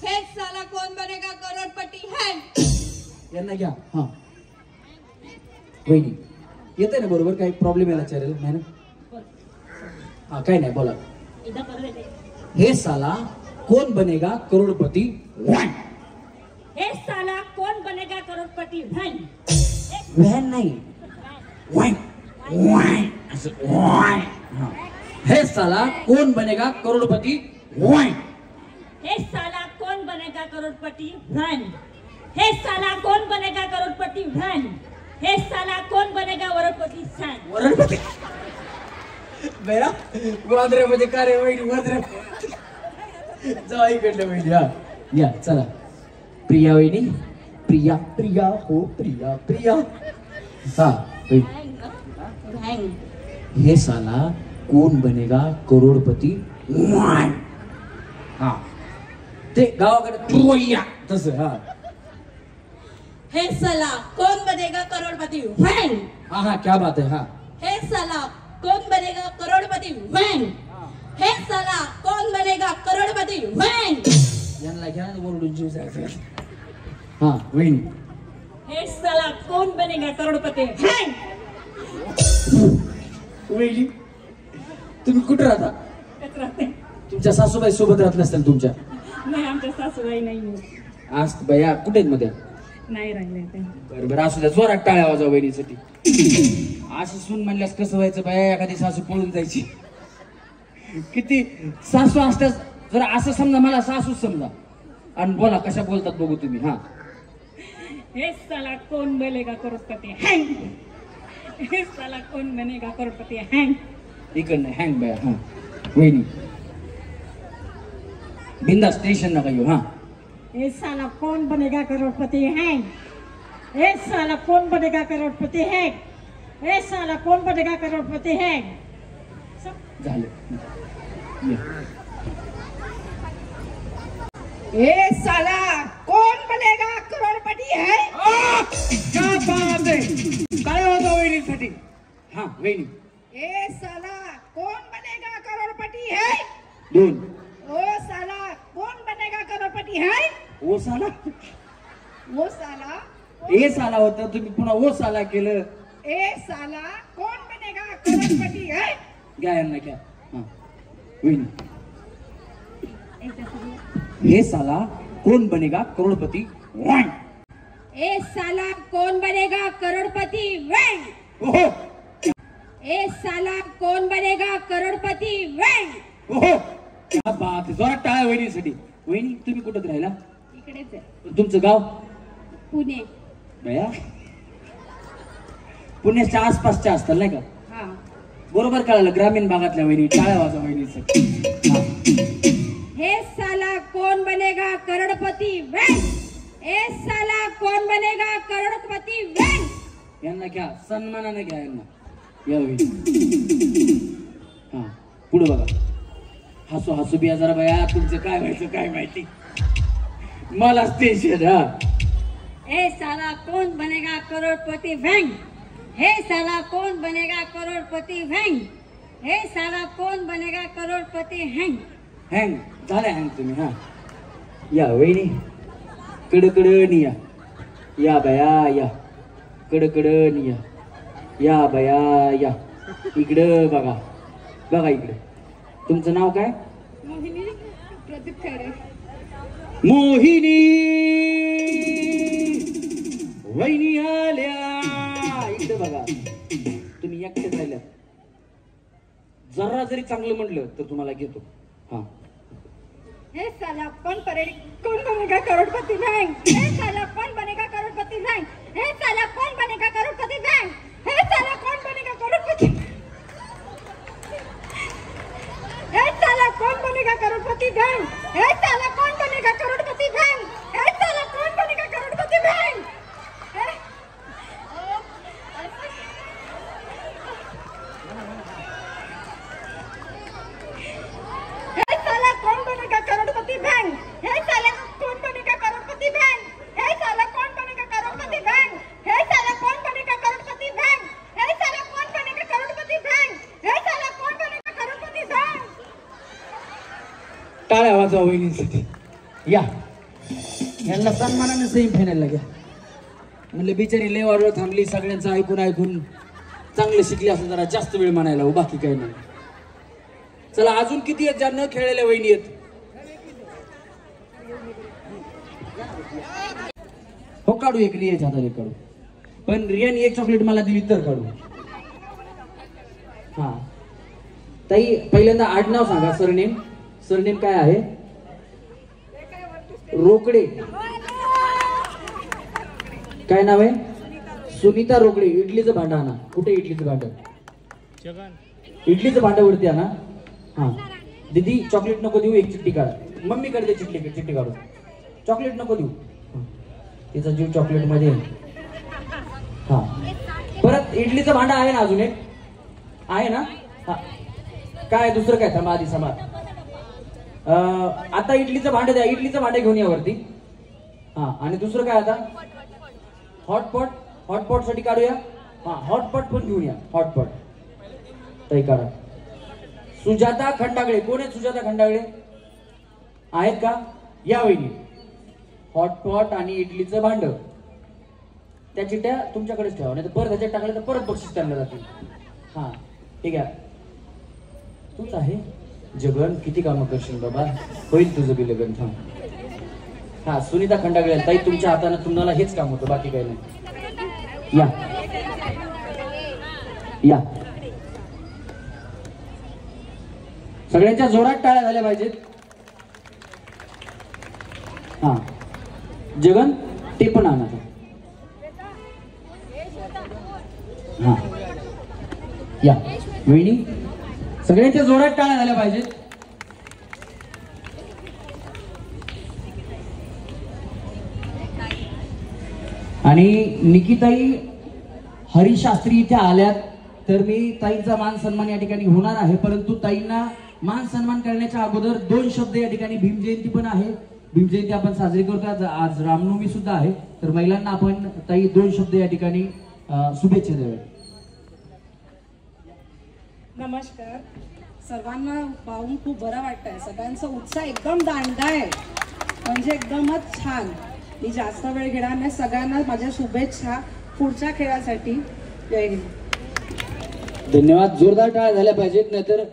J: हे साला कौन बनेगा करोड़पति भैं.
D: यांना घ्या. हा वहिनी येते ना बरोबर. काही प्रॉब्लेम यायला चालेल नाही ना. हा काही नाही बोला. हे साला कौन बनेगा करोड़पति भैं.
K: हे साला कौन बनेगा करोड़पति भैं.
D: व्हॅन नाही वैन वैन असं वैन. हे साला कौन बनेगा करोड़पति वैन.
K: हे साला कौन बनेगा करोड़पति भैं. हे साला कौन बनेगा करोड़पति भैं. हे साला कौन बनेगा करोड़पति भैं.
D: वरणपती बया वादऱ्यामध्ये का रे वहिनी वादऱ्या जा इकडल्या वहिनी. हा या चला. प्रिया वहिनी प्रिया प्रिया हो प्रिया प्रिया. हा हे साला कौन बनेगा करोड़पति वैन. हा ते गावाकडे प्रिया तसं. हा
J: हे साला कौन बनेगा करोड़पति भैं.
D: हा हा क्या बात है. हा
J: हे साला कौन बनेगा करोड़पति भैं. हे साला कौन बनेगा करोड़पति भैं.
D: यांना घ्या ओरडून जीव जायचं. हा वहिनी
K: हे साला कौन बनेगा करोड़पति भैं.
D: वहिनी तुम्ही कुठे राहता. तुमच्या सासूबाई सोबत राहत नसतील तुमच्या.
G: नाही आमच्या सासूबाई नाही
D: आज बया कुठे आहेत मध्ये.
G: नाही राहिले ते.
D: बरं बरं असू द्या जोरात टाळ्या वाजवा वहिनीसाठी. असं सून म्हणल्यास कसं व्हायचं बाया एखादी सासू पळून जायची. किती सासू असल्यास जरा असं समजा मला सासूच समजा आणि बोला कशा बोलतात बघू तुम्ही. हा
G: हे साला कौन बनेगा करोड़पति हैं. हे साला कौन बनेगा करोड़पति हैं.
D: इकडनं हँग बाया. हा वहिनी बिंदास टेन्शन नका येऊ. हा
K: हे साला कौन बनेगा करोड़पति हैं. हे साला कौन बनेगा करोड़पति हैं. हे साला कौन बनेगा करोड़पति हैं.
D: झालं.
B: ये साला कौन बनेगा करोड़पति है.
D: क्या बात है. काय होतं वहिनीसाठी. हा वहिनी
B: ये साला कौन बनेगा करोड़पति है.
D: दोन.
B: ओ साला कौन बनेगा करोड़पति है.
D: ओ साला
B: वो साला
D: ए साला होतं तुम्ही पुन्हा ओ साला केलं.
B: ए साला कौन बनेगा करोड़पति है.
D: घ्या यांना घ्या. हा वहिनी हे साला कौन बनेगा करोड़पति वैन.
K: ए साला कौन बनेगा करोड़पति वैन.
D: ओहो
K: ए साला कौन बनेगा करोड़पति वैन.
D: ओहो क्या बात है. जोरात टाळ्या वहिनीसाठी. वहिनी तुम्ही कुठं राहिला.
K: इकडेच आहे
D: तुमचं गाव
K: पुणे.
D: बया पुण्याच्या आसपासच्या असतात नाही का.
K: हा
D: बरोबर कळालं. ग्रामीण भागातल्या वहिनी टाळ्या वाजवा वहिनीसाठी.
K: हे साला कौन बनेगा करोड़पति वैन. ए साला कौन बनेगा करोड़पति वैन.
D: यांना घ्या सन्मानाने घ्या यांना. या वहिनी हा पुढे बघा. हसू हसू बिया जरा बया तुमचं काय व्हायचं काय माहिती. मला टेन्शन. हा
K: ए साला कौन बनेगा करोड़पति वैन. हे साला कौन बनेगा करोड़पति वैन. हे साला कौन बनेगा करोड़पति हैं.
D: हँग झाल्या हँग तुम्ही. हा या वहिनी कडकडणी या. या बया या कडकडणी या. या बया या इकडं बघा बघा इकडे. तुमचं नाव काय.
K: मोहिनी प्रदीप खैरे.
D: मोहिनी वहिनी आल्या इकडे बघा. तुम्ही एकटेच राहिल्या. जरा जरी चांगलं म्हटलं तर तुम्हाला घेतो. हा.
K: हे साला कौन बनेगा करोड़पति बैंक. हे साला कौन बनेगा करोड़पति बैंक. हे साला कौन बनेगा करोड़पति बैंक. हे साला कौन बनेगा करोड़पति. हे साला कौन बनेगा करोड़पति बैंक. हे साला कौन बनेगा करोड़पति बैंक. हे साला कौन बनेगा करोड़पति बैंक. हे साला कौन बनेगा करोड़पति बैंक. हे साला कौन बनेगा करोड़पति बैंक. हे साला कौन बनेगा करोड़पति बैंक. हे साला कौन बनेगा करोड़पति बैंक. हे साला कौन बनेगा करोड़पति बैंक. हे साला कौन बनेगा करोड़पति बैंक.
D: टाळ्या वाजवा वहिनींसाठी. या यांना सन्मानाने सही फेनायला घ्या. म्हणले बिचारी लय वाढवत थांबली, सगळ्यांचं ऐकून ऐकून चांगलं शिकली असं जरा जास्त वेळ म्हणायला. बाकी काही नाही. चला अजून किती आहेत ज्या न खेळलेल्या वहिनी आहेत. हो काढू एक रियाच्या हाताने काढू. पण रियाने एक चॉकलेट मला दिली तर काढू. हा ताई पहिल्यांदा आडनाव सांगा. सरनेम. सरनेम काय आहे. रोकडे. काय नाव आहे. सुनीता रोकडे. इडलीचं भांडं आणा. कुठे इडलीचं भांडं. इडलीचं भांडं वरती आणा. हा दीदी चॉकलेट नको देऊ. एक चिठ्ठी काढ. मम्मी कडे चिठ्ठी काढू. चॉकलेट नको देऊ. तिचा जीव चॉकलेट मध्ये. हा परत इडलीचं भांडं आहे ना. अजून एक आहे ना. हा काय दुसरं काय. थांबा आधी समा. आता इडलीचं भांडं द्या. इडलीचं भांडं घेऊन या वरती. हा आणि दुसरं काय आता. हॉटपॉट. हॉटपॉट साठी काढूया. हा हॉटपॉट पण घेऊन या. हॉटपॉट ताई काढा. सुजाता खंडागळे. कोण आहेत सुजाता खंडागळे. आहेत का. या वहिनी. हॉटपॉट आणि इडलीचं भांड. त्या चिठ्ठ्या तुमच्याकडेच ठेवा, नाही तर परत ह्याच्यात टाकल्या तर परत बक्षीस त्यांना जातील. हा ठीक आहे. तूच आहे जगन. किती कामं करशील बाबा. होईल तुझं बी लगन. हा सुनीता खंडागळे ताई तुमच्या हाताने तुम्हाला हेच काम होतं. बाकी काही नाही. या या सगळ्यांच्या जोरात टाळ्या झाल्या पाहिजेत. हा जगन ते पण आणा. हा या वहिनी सगळ्यांच्या जोरात टाळ्या झाल्या पाहिजेत. आणि निकिताई हरिशास्त्री इथे आल्यात तर मी ताईंचा मान सन्मान या ठिकाणी होणार आहे. परंतु ताईंना मान सन्मान करण्याच्या अगोदर 2 शब्द या ठिकाणी. भीमजयंती पण आहे. भीमजयंती आपण साजरी करतो. आज रामनवमी सुद्धा आहे. तर महिलांना आपण ताई 2 शब्द या ठिकाणी शुभेच्छा द्याव्या.
L: नमस्कार सर्वांना. पाहून खूप बरं वाटतंय. सगळ्यांचा उत्साह एकदम दांडगा आहे. म्हणजे एकदमच छान. मी जास्त वेळ घेणार नाही. सगळ्यांना माझ्या शुभेच्छा पुढच्या खेळासाठी. जय हिंद.
D: धन्यवाद. जोरदार टाळ्या झाल्या पाहिजेत. नाहीतर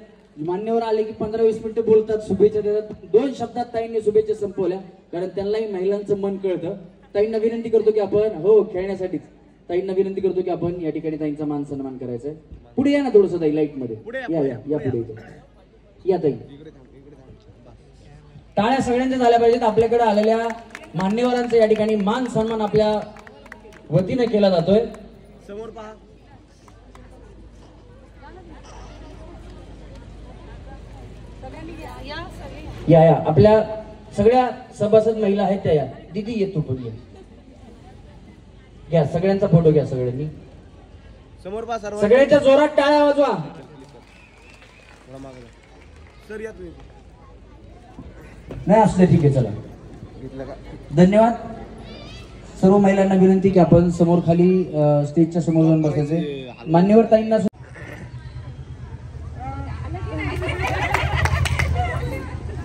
D: मान्यवर आले की 15-20 मिनिटं बोलतात, शुभेच्छा देतात. 2 शब्दात ताईंनी शुभेच्छा संपवल्या. कारण त्यांनाही महिलांचं मन कळतं. ताईंना विनंती करतो की आपण हो खेळण्यासाठीच ताईंना विनंती करतो की आपण या ठिकाणी ताईंचा मान सन्मान करायचा. पुढे या ना थोडस ताई. लाईट मध्ये या या या पुढे या ताई. टाळ्या सगळ्यांच्या झाल्या पाहिजेत. आपल्याकडे आलेल्या मान्यवरांचा या ठिकाणी मान सन्मान आपल्या वतीने केला जातोय.
E: समोर पहा.
D: या या आपल्या सगळ्या सभासद महिला आहेत त्या. या दीदी येतो पण घ्या. सगळ्यांचा फोटो घ्या. सगळ्यांनी
E: समोर पहा. सर्व
D: सगळ्यांच्या जोरात टाळ्या वाजवा.
E: सर या तुम्ही.
D: नाही असलं ठीक आहे. चला धन्यवाद. सर्व महिलांना विनंती की आपण समोर खाली स्टेजच्या समोर जाऊन बसायचे. मान्यवर ताईंना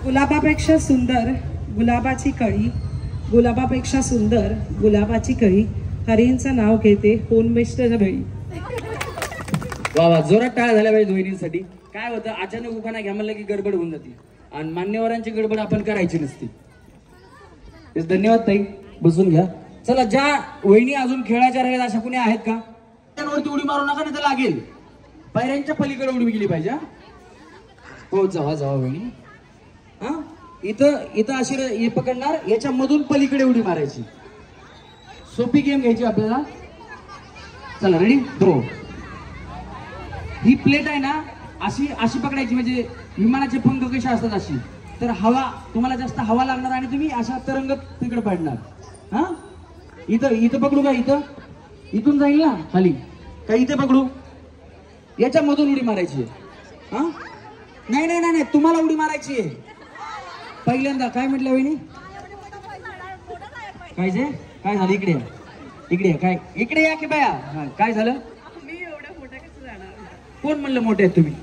L: गुलाबापेक्षा सुंदर गुलाबाची कळी. गुलाबापेक्षा सुंदर गुलाबाची कळी. हरींचं नाव घेते होनमिस्टर वेळी.
D: वा वा. जोरात टाळ्या झाल्या पाहिजे वहिनींसाठी. काय होतं अचानक उखाणा घ्या म्हणलं की गडबड होऊन जाते आणि मान्यवरांची गडबड आपण करायची नसती. धन्यवाद ताई. बसून घ्या. चला ज्या वहिनी अजून खेळाच्या राहील अशा कुणी आहेत का. वरती उडी मारू नका नाही तर लागेल. पायऱ्यांच्या पलीकडे उडी गेली पाहिजे. हो जावा जावा वहिनी. हा इथं अशी हे पकडणार, याच्या मधून पलीकडे उडी मारायची. सोपी गेम घ्यायची आपल्याला. चला रेडी थ्रो. ही प्लेट आहे ना अशी अशी पकडायची, म्हणजे विमानाचे पंख कसे असतात अशी. तर हवा तुम्हाला जास्त हवा लागणार आणि तुम्ही अशा तरंगत तिकडे पडणार. हा इथं पकडू का? इथून जाईल ना खाली का? इथे पकडू? याच्या मधून उडी मारायची आहे. हा नाही नाही नाही तुम्हाला उडी मारायची आहे पहिल्यांदा. काय म्हटलं वहिनी? काय जे काय झालं? इकडे इकडे काय इकडे या की बाया. काय झालं?
G: मी एवढ्या मोठ्या कसं जाणार?
D: कोण म्हणलं मोठे आहेत तुम्ही?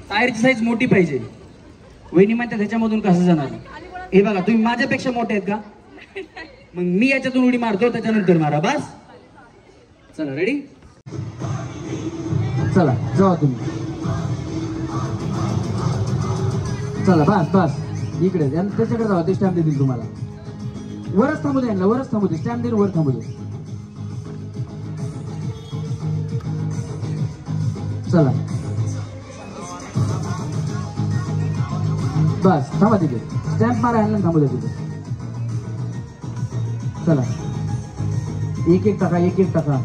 D: टायरची साईज मोठी पाहिजे. वहिनी म्हणतात त्याच्यामधून कसं जाणार? हे बघा तुम्ही माझ्यापेक्षा मोठे आहेत का? मग मी याच्यातून उडी मारतो, त्याच्यानंतर मारा. बस चला रेडी. चला जावा तुम्ही. चला बस बस इकडे त्याच्याकडे जावा. ते स्टॅम्प देतील तुम्हाला. वरच थांबू दे यांना, वरच थांबू दे. स्टॅम्प देईल वर थांबू दे. चला बस थांबा तिथे. स्टॅम्प मारा यांना, थांबू दे तिथे. चला एक एक टाका, एक एक टाका.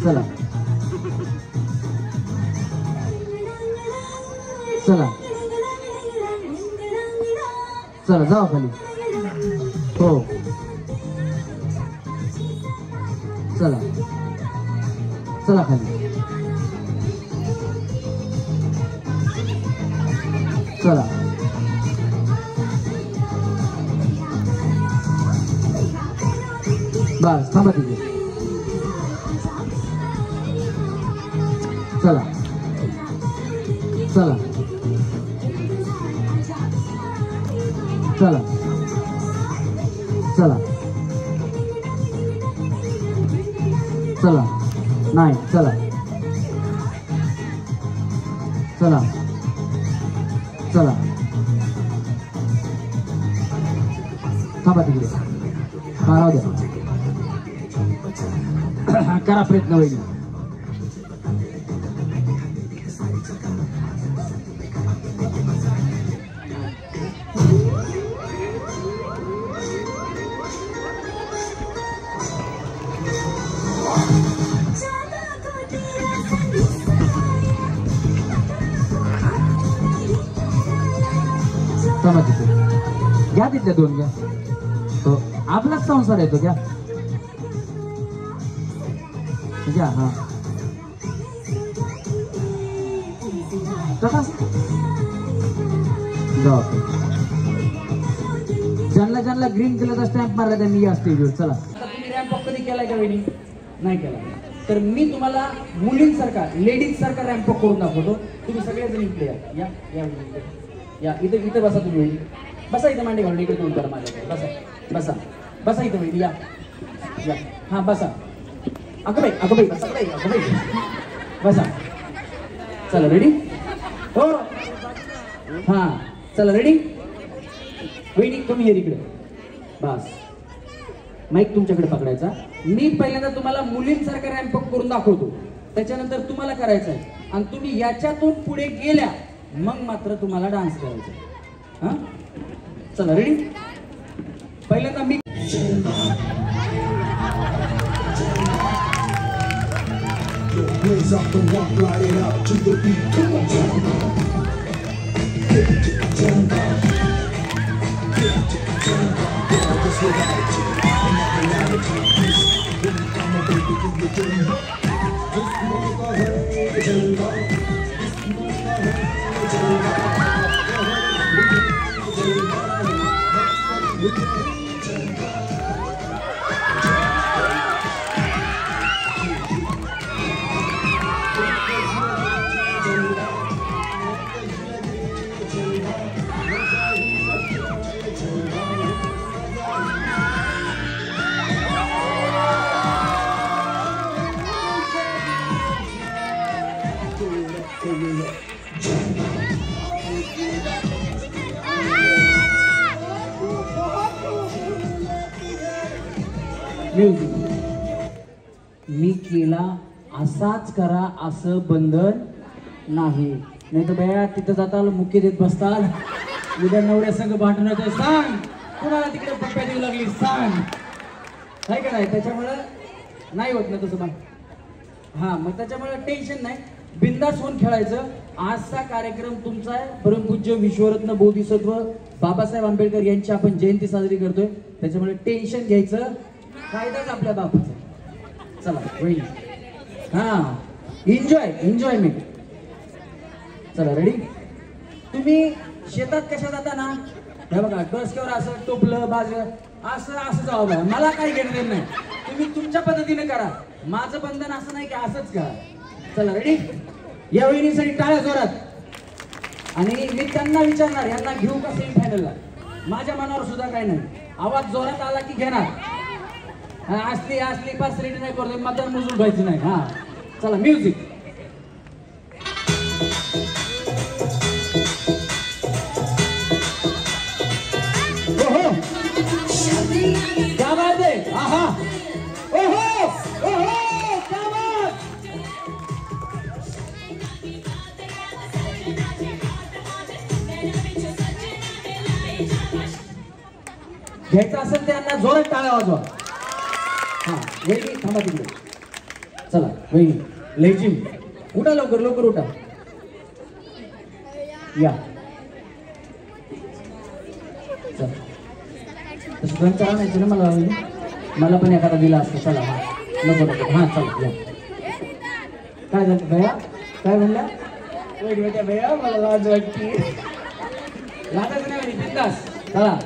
D: चला चला चला जाओ खाली. हो चला चला खाली. चला बस थांबा तिथे. चला चला चला चला चला नाही चला चला चला थांबा तिकडे. राहू द्या. करा प्रयत्न होईल. घ्या तिथल्या दोन घ्या. तो आपलाच संसार येतो. घ्या घ्या. हा ज्यांना ग्रीन कलरचा स्टॅम्प मारला त्यांनी या स्टेजवर. चला तुम्ही रॅम्प वॉक कधी केलाय का वहिनी? नाही केला. तर मी तुम्हाला मुलींसारखा लेडीज सारखा रॅम्प वॉक करून दाखवतो. तुम्ही सगळेजण इकडे या या या इथे बसा. तुम्ही बसा इथे. मांडी घालून इकडे तोंड करा माझ्याकडे. बसा बसा बसा इथे वहिनी. या या हा बसा. अगं बाई बसा. चला रेडी. हो हा चला रेडी. वहिनी तुम्ही ये इकडे. बस माईक तुमच्याकडे पकडायचा. मी पहिल्यांदा तुम्हाला मुलींसारखा रॅम्प वॉक करून दाखवतो, त्याच्यानंतर तुम्हाला करायचं आहे. आणि तुम्ही याच्यातून पुढे गेल्या मग मात्र तुम्हाला डान्स करायचा. हा चला रेडी. पहिल्यांदा मी
E: Raise up and walk right up to the beat. Come on, jump up. Jump up. Jump up. This reality. I'm not reality. I'm a baby in the jump up. This mother hey, jump up. This mother hey, jump up.
D: मी केला असाच करा असं बंधन नाही, नाही तर बया तिथं जाताल मुख्य देत बसताल, उद्या नवऱ्या संघ भांडण होतं सांग, कुणाला तिकडे पप्प्या देऊ लागली सांग, आहे का नाही? त्याच्यामुळं नाही होत ना तसं बा. हा मग त्याच्यामुळे टेन्शन नाही, बिंदास होऊन खेळायचं. आजचा कार्यक्रम तुमचा आहे. परमपूज्य विश्वरत्न बोधिसत्व बाबासाहेब आंबेडकर यांची आपण जयंती साजरी करतोय, त्याच्यामुळे टेन्शन घ्यायचं कायदाच आपल्या बापाचा. चला होईल. हा एन्जॉयमेंट. चला रेडी. तुम्ही शेतात कशा जाता ना, हे बघा डोसक्यावर असं टोपलं बाज असं असं जावं बघा, मला काही घेणं देणं नाही. तुम्ही तुमच्या पद्धतीने करा, माझं बंधन असं नाही की असंच करा. चला रेडी. या वहिनीसाठी टाळ्या जोरात. आणि मी त्यांना विचारणार यांना घेऊ का सेमीफायनलला, माझ्या मनावर सुद्धा काही नाही. आवाज जोरात आला की घेणार. असली फॅसिलिटी नाही करतो, मतदान मोजून व्हायची नाही. हा चला म्युझिक. ओहो क्या बात आहे. आहा ओहो ओहो क्या बात. घ्यायचं असेल त्यांना जोरात टाळ्या वाजवा. हा वहिनी थांबा तिकडे. चला वहिनी लयचिम उठा, लवकर लवकर उठा. या चला चहा नाही ना मला, मला पण एखादा दिला असतं. चला हा नको नको. हा चला या. काय झालं भैया, काय म्हणला? वेगवेगळ्या भैया मला लाज वाटते. लाजायचं नाही बिंदास. चला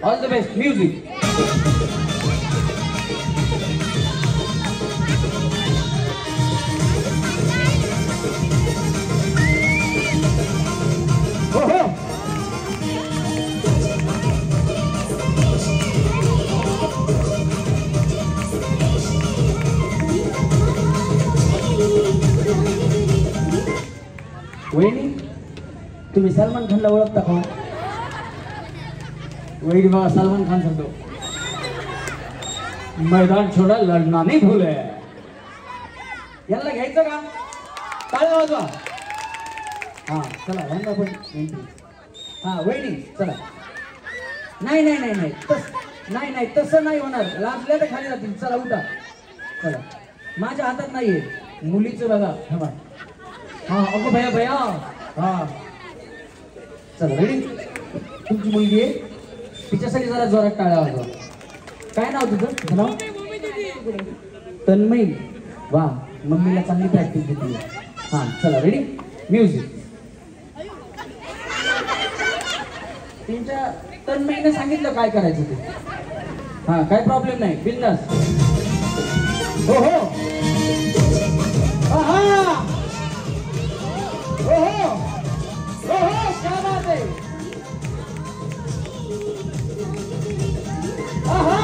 D: ऑल द बेस्ट. म्युझिक. वहिनी तुम्ही सलमान खानला ओळखता का? वहिनी बघा सलमान खान सांगतो, मैदान छोडा लढना नाही भूले. यांना घ्यायचं का? टाळ्या वाजवा. हा चला यांना पण एंट्री. हा वहिनी चला. नाही नाही नाही नाही नाही नाही तसं नाही होणार, लाजल्या तर खाली जातील. चला उठा. चला माझ्या हातात नाहीये, मुलीचं बघा. थांबा. हा अगो भैया भैया. हा चला रेडी. तुमची मुलगी आहे, तिच्यासाठी जरा जोरात टाळ्या वाजवा. काय नाव तुझं? नाव तन्मयी. वा मम्मीला चांगली प्रॅक्टिस देते. हा चला रेडी. म्युझिक. त्यांच्या तन्मयीने सांगितलं काय करायचं ते. हा काय प्रॉब्लेम नाही, बिंदास. हो हो हा ओहो ओहो क्या बात है. आहा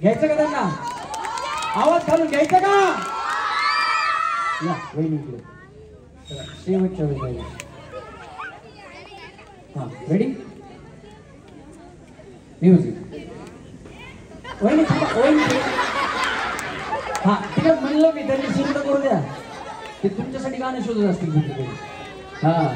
D: घ्यायचं का त्यांना? आवाज घालून घ्यायचं का? या वहिनीकडे. चला शेवटच्या वेळी. हा रेडी. म्युझिक. वहिनी थांबा. वहिनी हा ठीक आहे म्हणलं मी, त्यांनी सुरू तर करू द्या. ते तुमच्यासाठी गाणं शोधत असतील कुठे. हा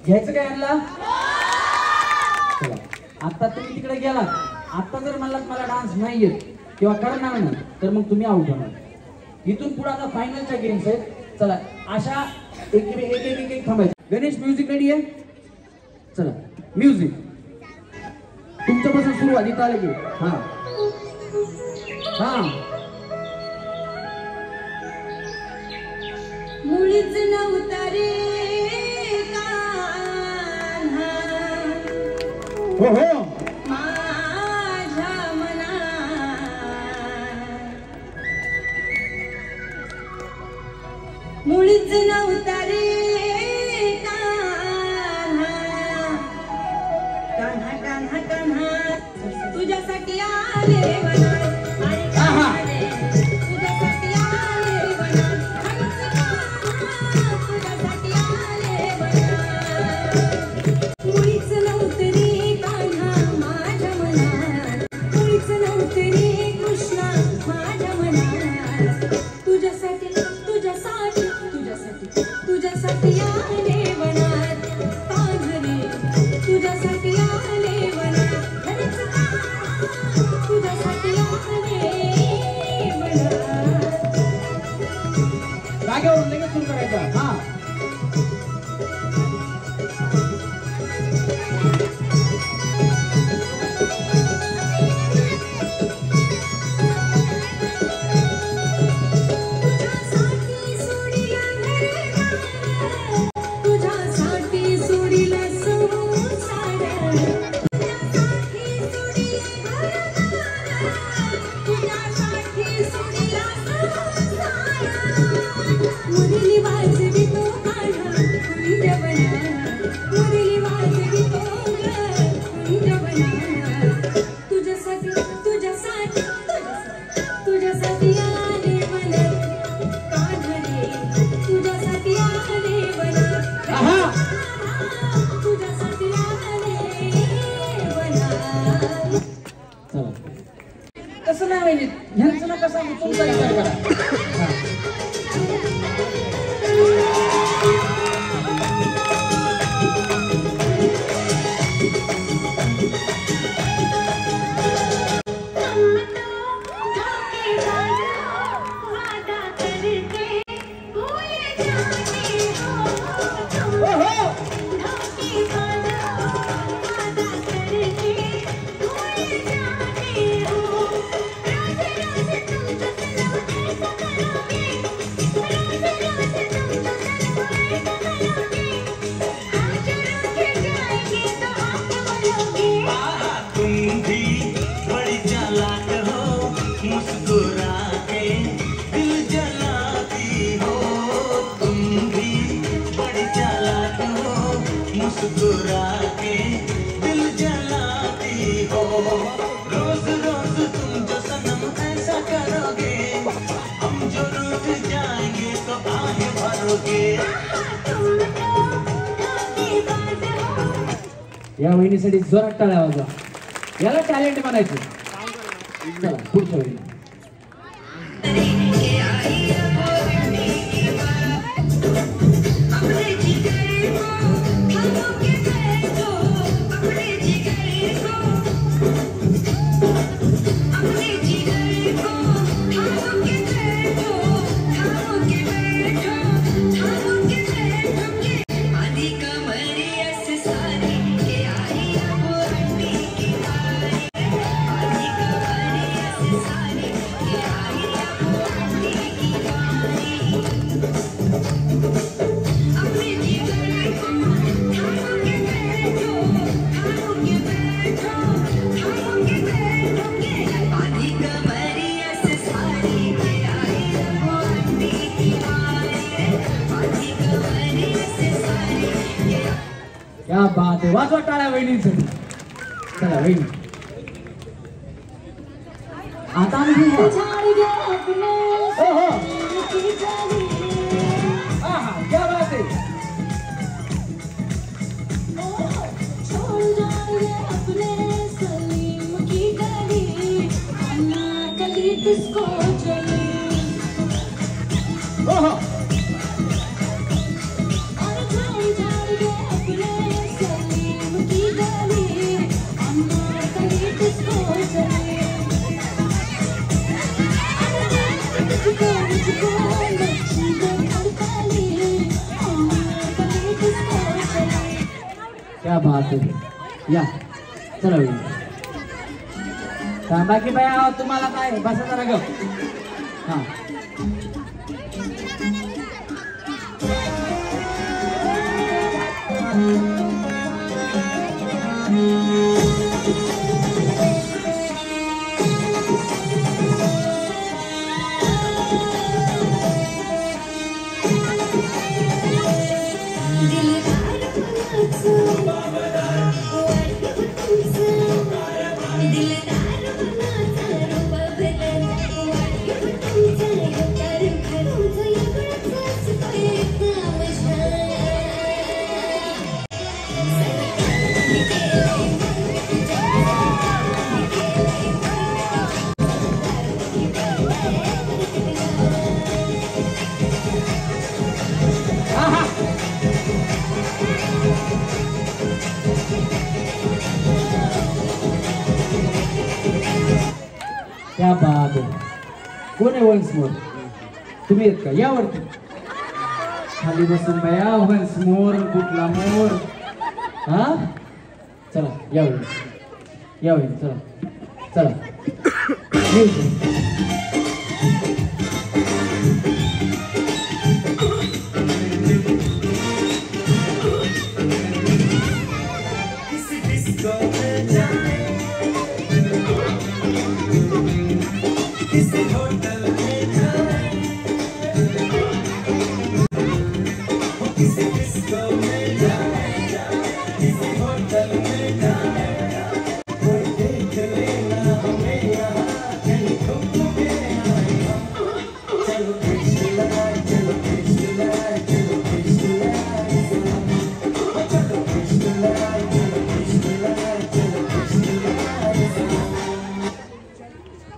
D: घ्यायचं काय यांना? चला आता तुम्ही तिकडे गेलात, आता जर म्हणलात मला डान्स नाही येत किंवा करणार नाही तर मग तुम्ही आउट होणार. इथून पुढे आता फायनलच्या गेम्स आहेत. चला अशा एक एक एक थांबायचं. गणेश म्युझिक रेडी आहे? चला म्युझिक तुमच्यापासून सुरुवात. इथं आले की हा हा
J: मुळीच नव्हता रे
D: हो हो
J: माझ्या मना मुळीच नव्हता रे कान्हा कान्हा कान्हा कान्हा तुझ्यासाठी आले वनात आणि कान्हा रे तुझ्यासाठी आले वनात तुझ्यासाठी आले वनात मुळीच नव्हतं रे कान्हा माझ्या मनात मुळीच नव्हतं रे कृष्णा माझ्या मनात तुझ्यासाठी तुझ्यासाठी तुझ्यासाठी तुझ्यासाठी आले वनात कान्हा रे तुझ्यासाठी आले वनात खरंच तुझ्यासाठी आले वनात
D: जागेवरून लगेच सुरू करायचं. हा
J: तुझ्यासाठी सोडीला संसार तुझ्यासाठी सोडीला संसार मुरली वाजवी तो कान्हा कुंजवनात मुरली वाजवी तो कुंजवनात तुझ्यासाठी तुझ्यासाठी तुझ्यासाठी आले वनात कान्हा रे तुझ्यासाठी आले वनात तुझ्यासाठी आले वनात
D: चला कसं नाही वहिनी ह्यांचं नका सांगू तुमचा विचार करा. या वहिनीसाठी जोरात टाळ्या वाजवा. याला टॅलेंट म्हणायचं. चला पुढच्या वहिनी. क्या बात आहे. वाजवा टाळ्या वहिनींसाठी. चला वहिनी आता आम्ही हो क्या बात आहे. क्या बात है. या चला बाकी बाया तुम्हाला काय बसा जरा ग. हा क्या बात आहे. कोण आहे वन्स मोर? तुम्ही येत का? यावरती खाली बसून बया. वन्स मोर कुठला मोर? हा चला यावर चला चला.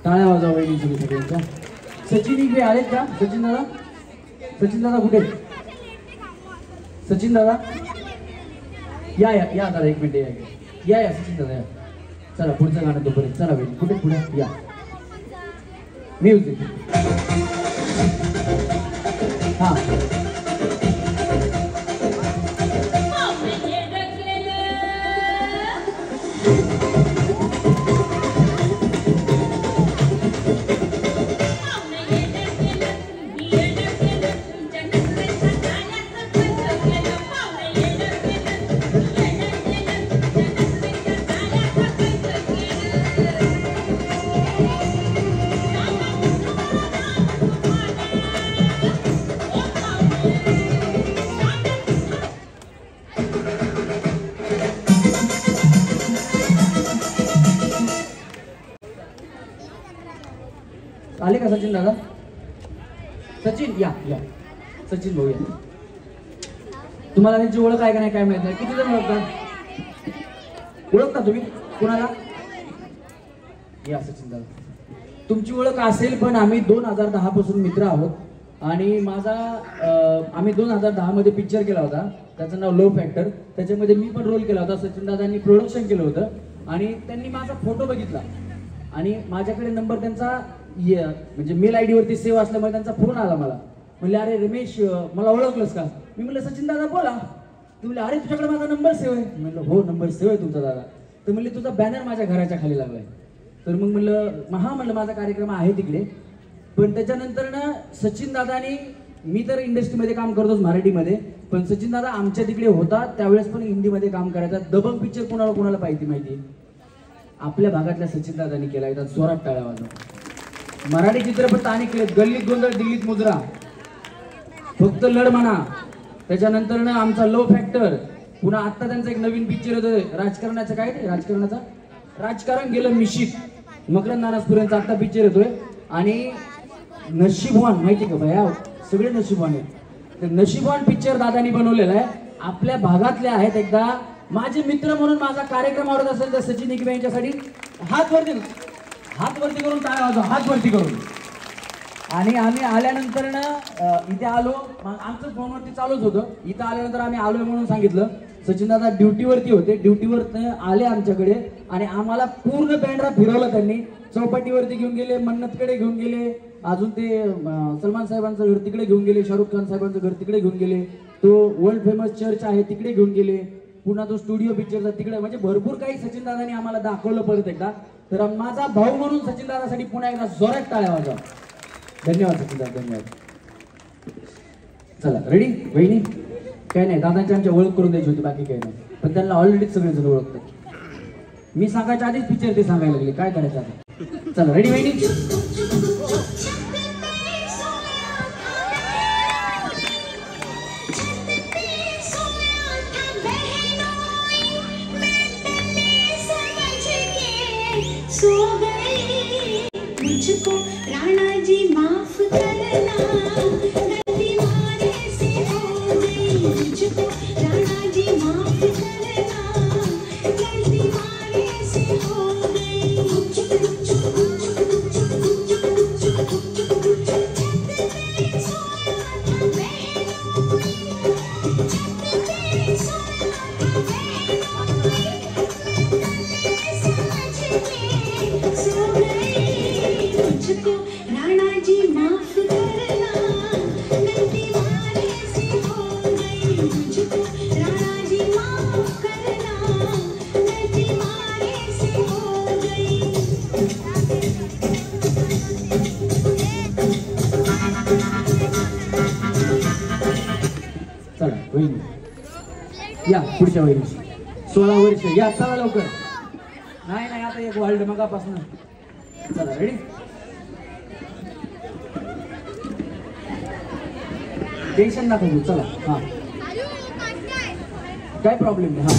D: टाळ्या वाजवा वहिनी तुम्ही सगळ्यांच्या. सचिन इकडे आलेत का? सचिन दादा, सचिन दादा कुठे? सचिन दादा या या या दादा, एक मिनिट या या सचिन दादा या. चला पुढचं गाणं तोपर्यंत. चला वहिनी कुठे? पुढे या. म्युझिक. हा आले का सचिन दादा? सचिन या या. सचिन भाऊ या. तुम्हाला त्यांची ओळख आहे का नाही काय माहित नाही. किती जण ओळखता तुम्ही कुणाला? या सचिन दादा. तुमची ओळख असेल पण आम्ही 2010 पासून मित्र आहोत आणि आम्ही 2010 मध्ये पिक्चर केला होता, त्याचं नाव लव्ह फॅक्टर. त्याच्यामध्ये मी पण रोल केला होता. सचिन दादांनी प्रोडक्शन केलं होतं आणि त्यांनी माझा फोटो बघितला आणि माझ्याकडे नंबर त्यांचा म्हणजे मेल आयडी वरती सेव्ह असल्यामुळे त्यांचा फोन आला मला. म्हणले अरे रमेश मला ओळखलंस का? मी म्हणलं सचिन दादा बोला. ते म्हणले अरे तुझ्याकडे माझा नंबर सेव्ह आहे. म्हणलं हो नंबर सेव्ह आहे तुमचा दादा. तर म्हणले तुझा बॅनर माझ्या घराच्या खाली लागलाय. तर मग म्हणलं हा म्हणलं माझा कार्यक्रम आहे तिकडे. पण त्याच्यानंतर ना सचिन दादानी, मी तर इंडस्ट्रीमध्ये काम करतोच मराठीमध्ये, पण सचिन दादा आमच्या तिकडे होता त्यावेळेस पण हिंदीमध्ये काम करायचा. दबंग पिक्चर कोणाला पाहिजे माहिती? आपल्या भागातल्या सचिन दादानी केला. एकदा जोरात टाळ्या वाजवा. मराठी चित्रपट अनेक केलेत. गल्लीत गोंधळ, दिल्लीत मुजरा, फक्त लढ म्हणा, त्याच्यानंतर ना आमचा लव्ह फॅक्टर, पुन्हा आता त्यांचा एक नवीन पिक्चर येतोय राजकारणाचं. काय ते राजकारणाचा? राजकारण गेलं मिशिक. मकरंद नारायणपुरेंचा आता पिक्चर येतोय. आणि नशीबवान माहिती का भया? सगळे नशीबवान आहेत. तर नशीबवान पिक्चर दादानी बनवलेला आहे. आपल्या भागातले आहेत. एकदा माझे मित्र म्हणून माझा कार्यक्रम आवडत असेल तर सचिन इकबे यांच्यासाठी हात वरती करून टाळ्या वाजवा. हात वरती करून. आणि आम्ही आल्यानंतर ना इथे आलो. आमचं फोनवरती चालूच होतं. इथं आल्यानंतर आम्ही आलोय म्हणून सांगितलं. सचिन दादा ड्युटीवरती होते. ड्युटीवर आले आमच्याकडे आणि आम्हाला पूर्ण बँड्रा फिरवलं त्यांनी. चौपाटीवरती घेऊन गेले, मन्नतकडे घेऊन गेले, अजून ते सलमान साहेबांचं घर तिकडे घेऊन गेले, शाहरुख खान साहेबांचं घर तिकडे घेऊन गेले, तो वर्ल्ड फेमस चर्च आहे तिकडे घेऊन गेले, पुन्हा तो स्टुडिओ पिक्चरचा तिकडे. म्हणजे भरपूर काही सचिन दादांनी आम्हाला दाखवलं परत एकदा. तर माझा भाऊ म्हणून सचिन दादासाठी पुन्हा एकदा जोरात टाळ्या वाजवा. धन्यवाद सचिन दादा, धन्यवाद. चला रेडी वहिनी? काय नाही, दादांची आमच्या ओळख करून द्यायची होती, बाकी काही नाही. पण त्यांना ऑलरेडी सगळेजण ओळखतात. मी सांगायच्या आधीच पिक्चर ते सांगायला लागले. काय करायचं आता? चला रेडी वहिनी?
M: मुझको राणा जी माफ करना, गलती मारे से हो गई। मुझको राणा जी माफ करना, गलती मारे से हो गई। छत पे सोया था बेनोई, छत पे सोया था बेनोई, समझ के सो गई। मुझको राणा जी माफ करना, गलती मारे से हो गई। मुझको राणा जी माफ करना, गलती मारे से हो गई।
D: चला वहिनी या, पुढच्या वहिनी 16 वर्ष या, चला लवकर. नाही नाही आता एक वर्ल्ड मगापासून. चला रेडी. टेन्शन नका घेऊ. चला हा, काय प्रॉब्लेम नाही. हा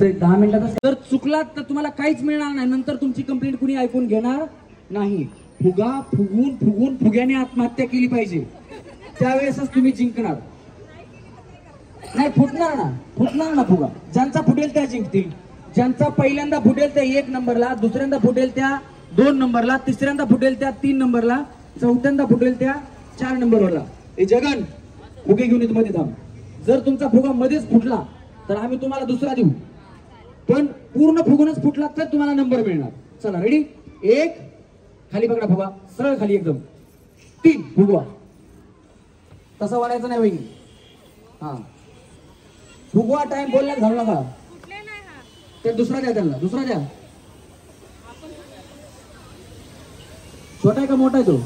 D: एक 10 मिनिटात जर चुकलात तर तुम्हाला काहीच मिळणार नाही. नंतर तुमची कंप्लेंट कुणी ऐकून घेणार नाही. फुगा फुगून फुगून फुग्याने आत्महत्या केली पाहिजे, त्यावेळेसच तुम्ही जिंकणार. नाही फुटणार ना फुगा. ज्यांचा फुटेल त्या जिंकतील. ज्यांचा पहिल्यांदा फुटेल त्या 1 नंबरला, दुसऱ्यांदा फुटेल त्या 2 नंबरला, तिसऱ्यांदा फुटेल त्या 3 नंबरला, चौथ्यांदा फुटेल त्या 4 नंबरवरला. हे जगन फुगे घेऊन येतो मध्ये थांब. जर तुमचा फुगा मध्येच फुटला तर आम्ही तुम्हाला दुसरा देऊ, पण पूर्ण फुगूनच फुटला तर तुम्हाला नंबर मिळणार. चला रेडी. 1 खाली पकडा फुगा, सरळ खाली एकदम. 3 फुगवा. तसा वाढायचा नाही वहिनी. हा फुगवा, टाइम बोलण्यात घालू नका. ते दुसरा द्या त्यांना, दुसरा द्या. छोटा आहे का मोठा आहे तो?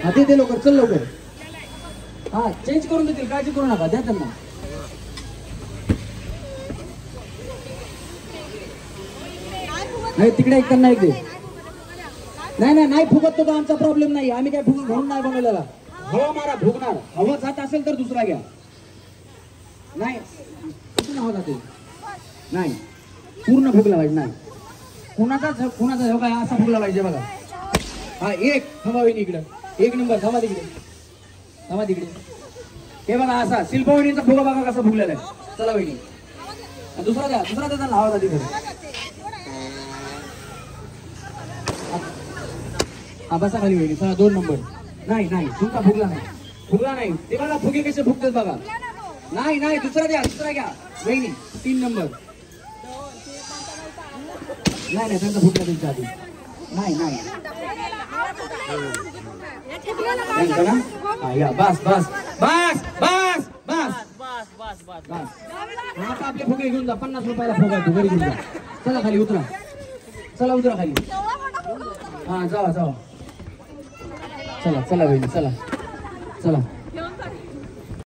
D: हा ते लवकर, चल लवकर. हा चेंज करून देतील, काळजी करू नका, द्या त्यांना. नाही तिकडे एक त्यांना एक दे. नाही फुगत तो आमचा प्रॉब्लेम नाही. आम्ही काय फुगून घेऊन नाही बनवलेला. हवा मारा, फुगणार. हवा जात असेल तर दुसरा घ्या. नाही कुठून हवा जाते? नाही पूर्ण फुगला पाहिजे. नाही कुणाचा काय असा फुगला पाहिजे बघा. हा 1 थांबा वहिनी इकडं. 1 नंबर थांबा तिकडे, थांबा तिकडे. हे बघा असा शिल्पा वहिनीचा फुगा बघा कसा फुगलेला आहे. चला वहिनी दुसरा द्या त्यांना हवा जाते घरी. हा बसा खाली वहिनी. चला 2 नंबर. नाही तुमचा फुगला नाही. ते बघा फुगे कसे फुगतात बघा. नाही दुसरा घ्या वहिनी. 3 नंबर. नाही त्यांचा फुटला तुमच्या आधी. नाही या बस. आता आपले फुगे घेऊन जा. 50 रुपयाला फुगा तू घरी घेऊन जा. चला खाली उतरा. चला उतरा खाली. हा जावा. चला वहिनी चला.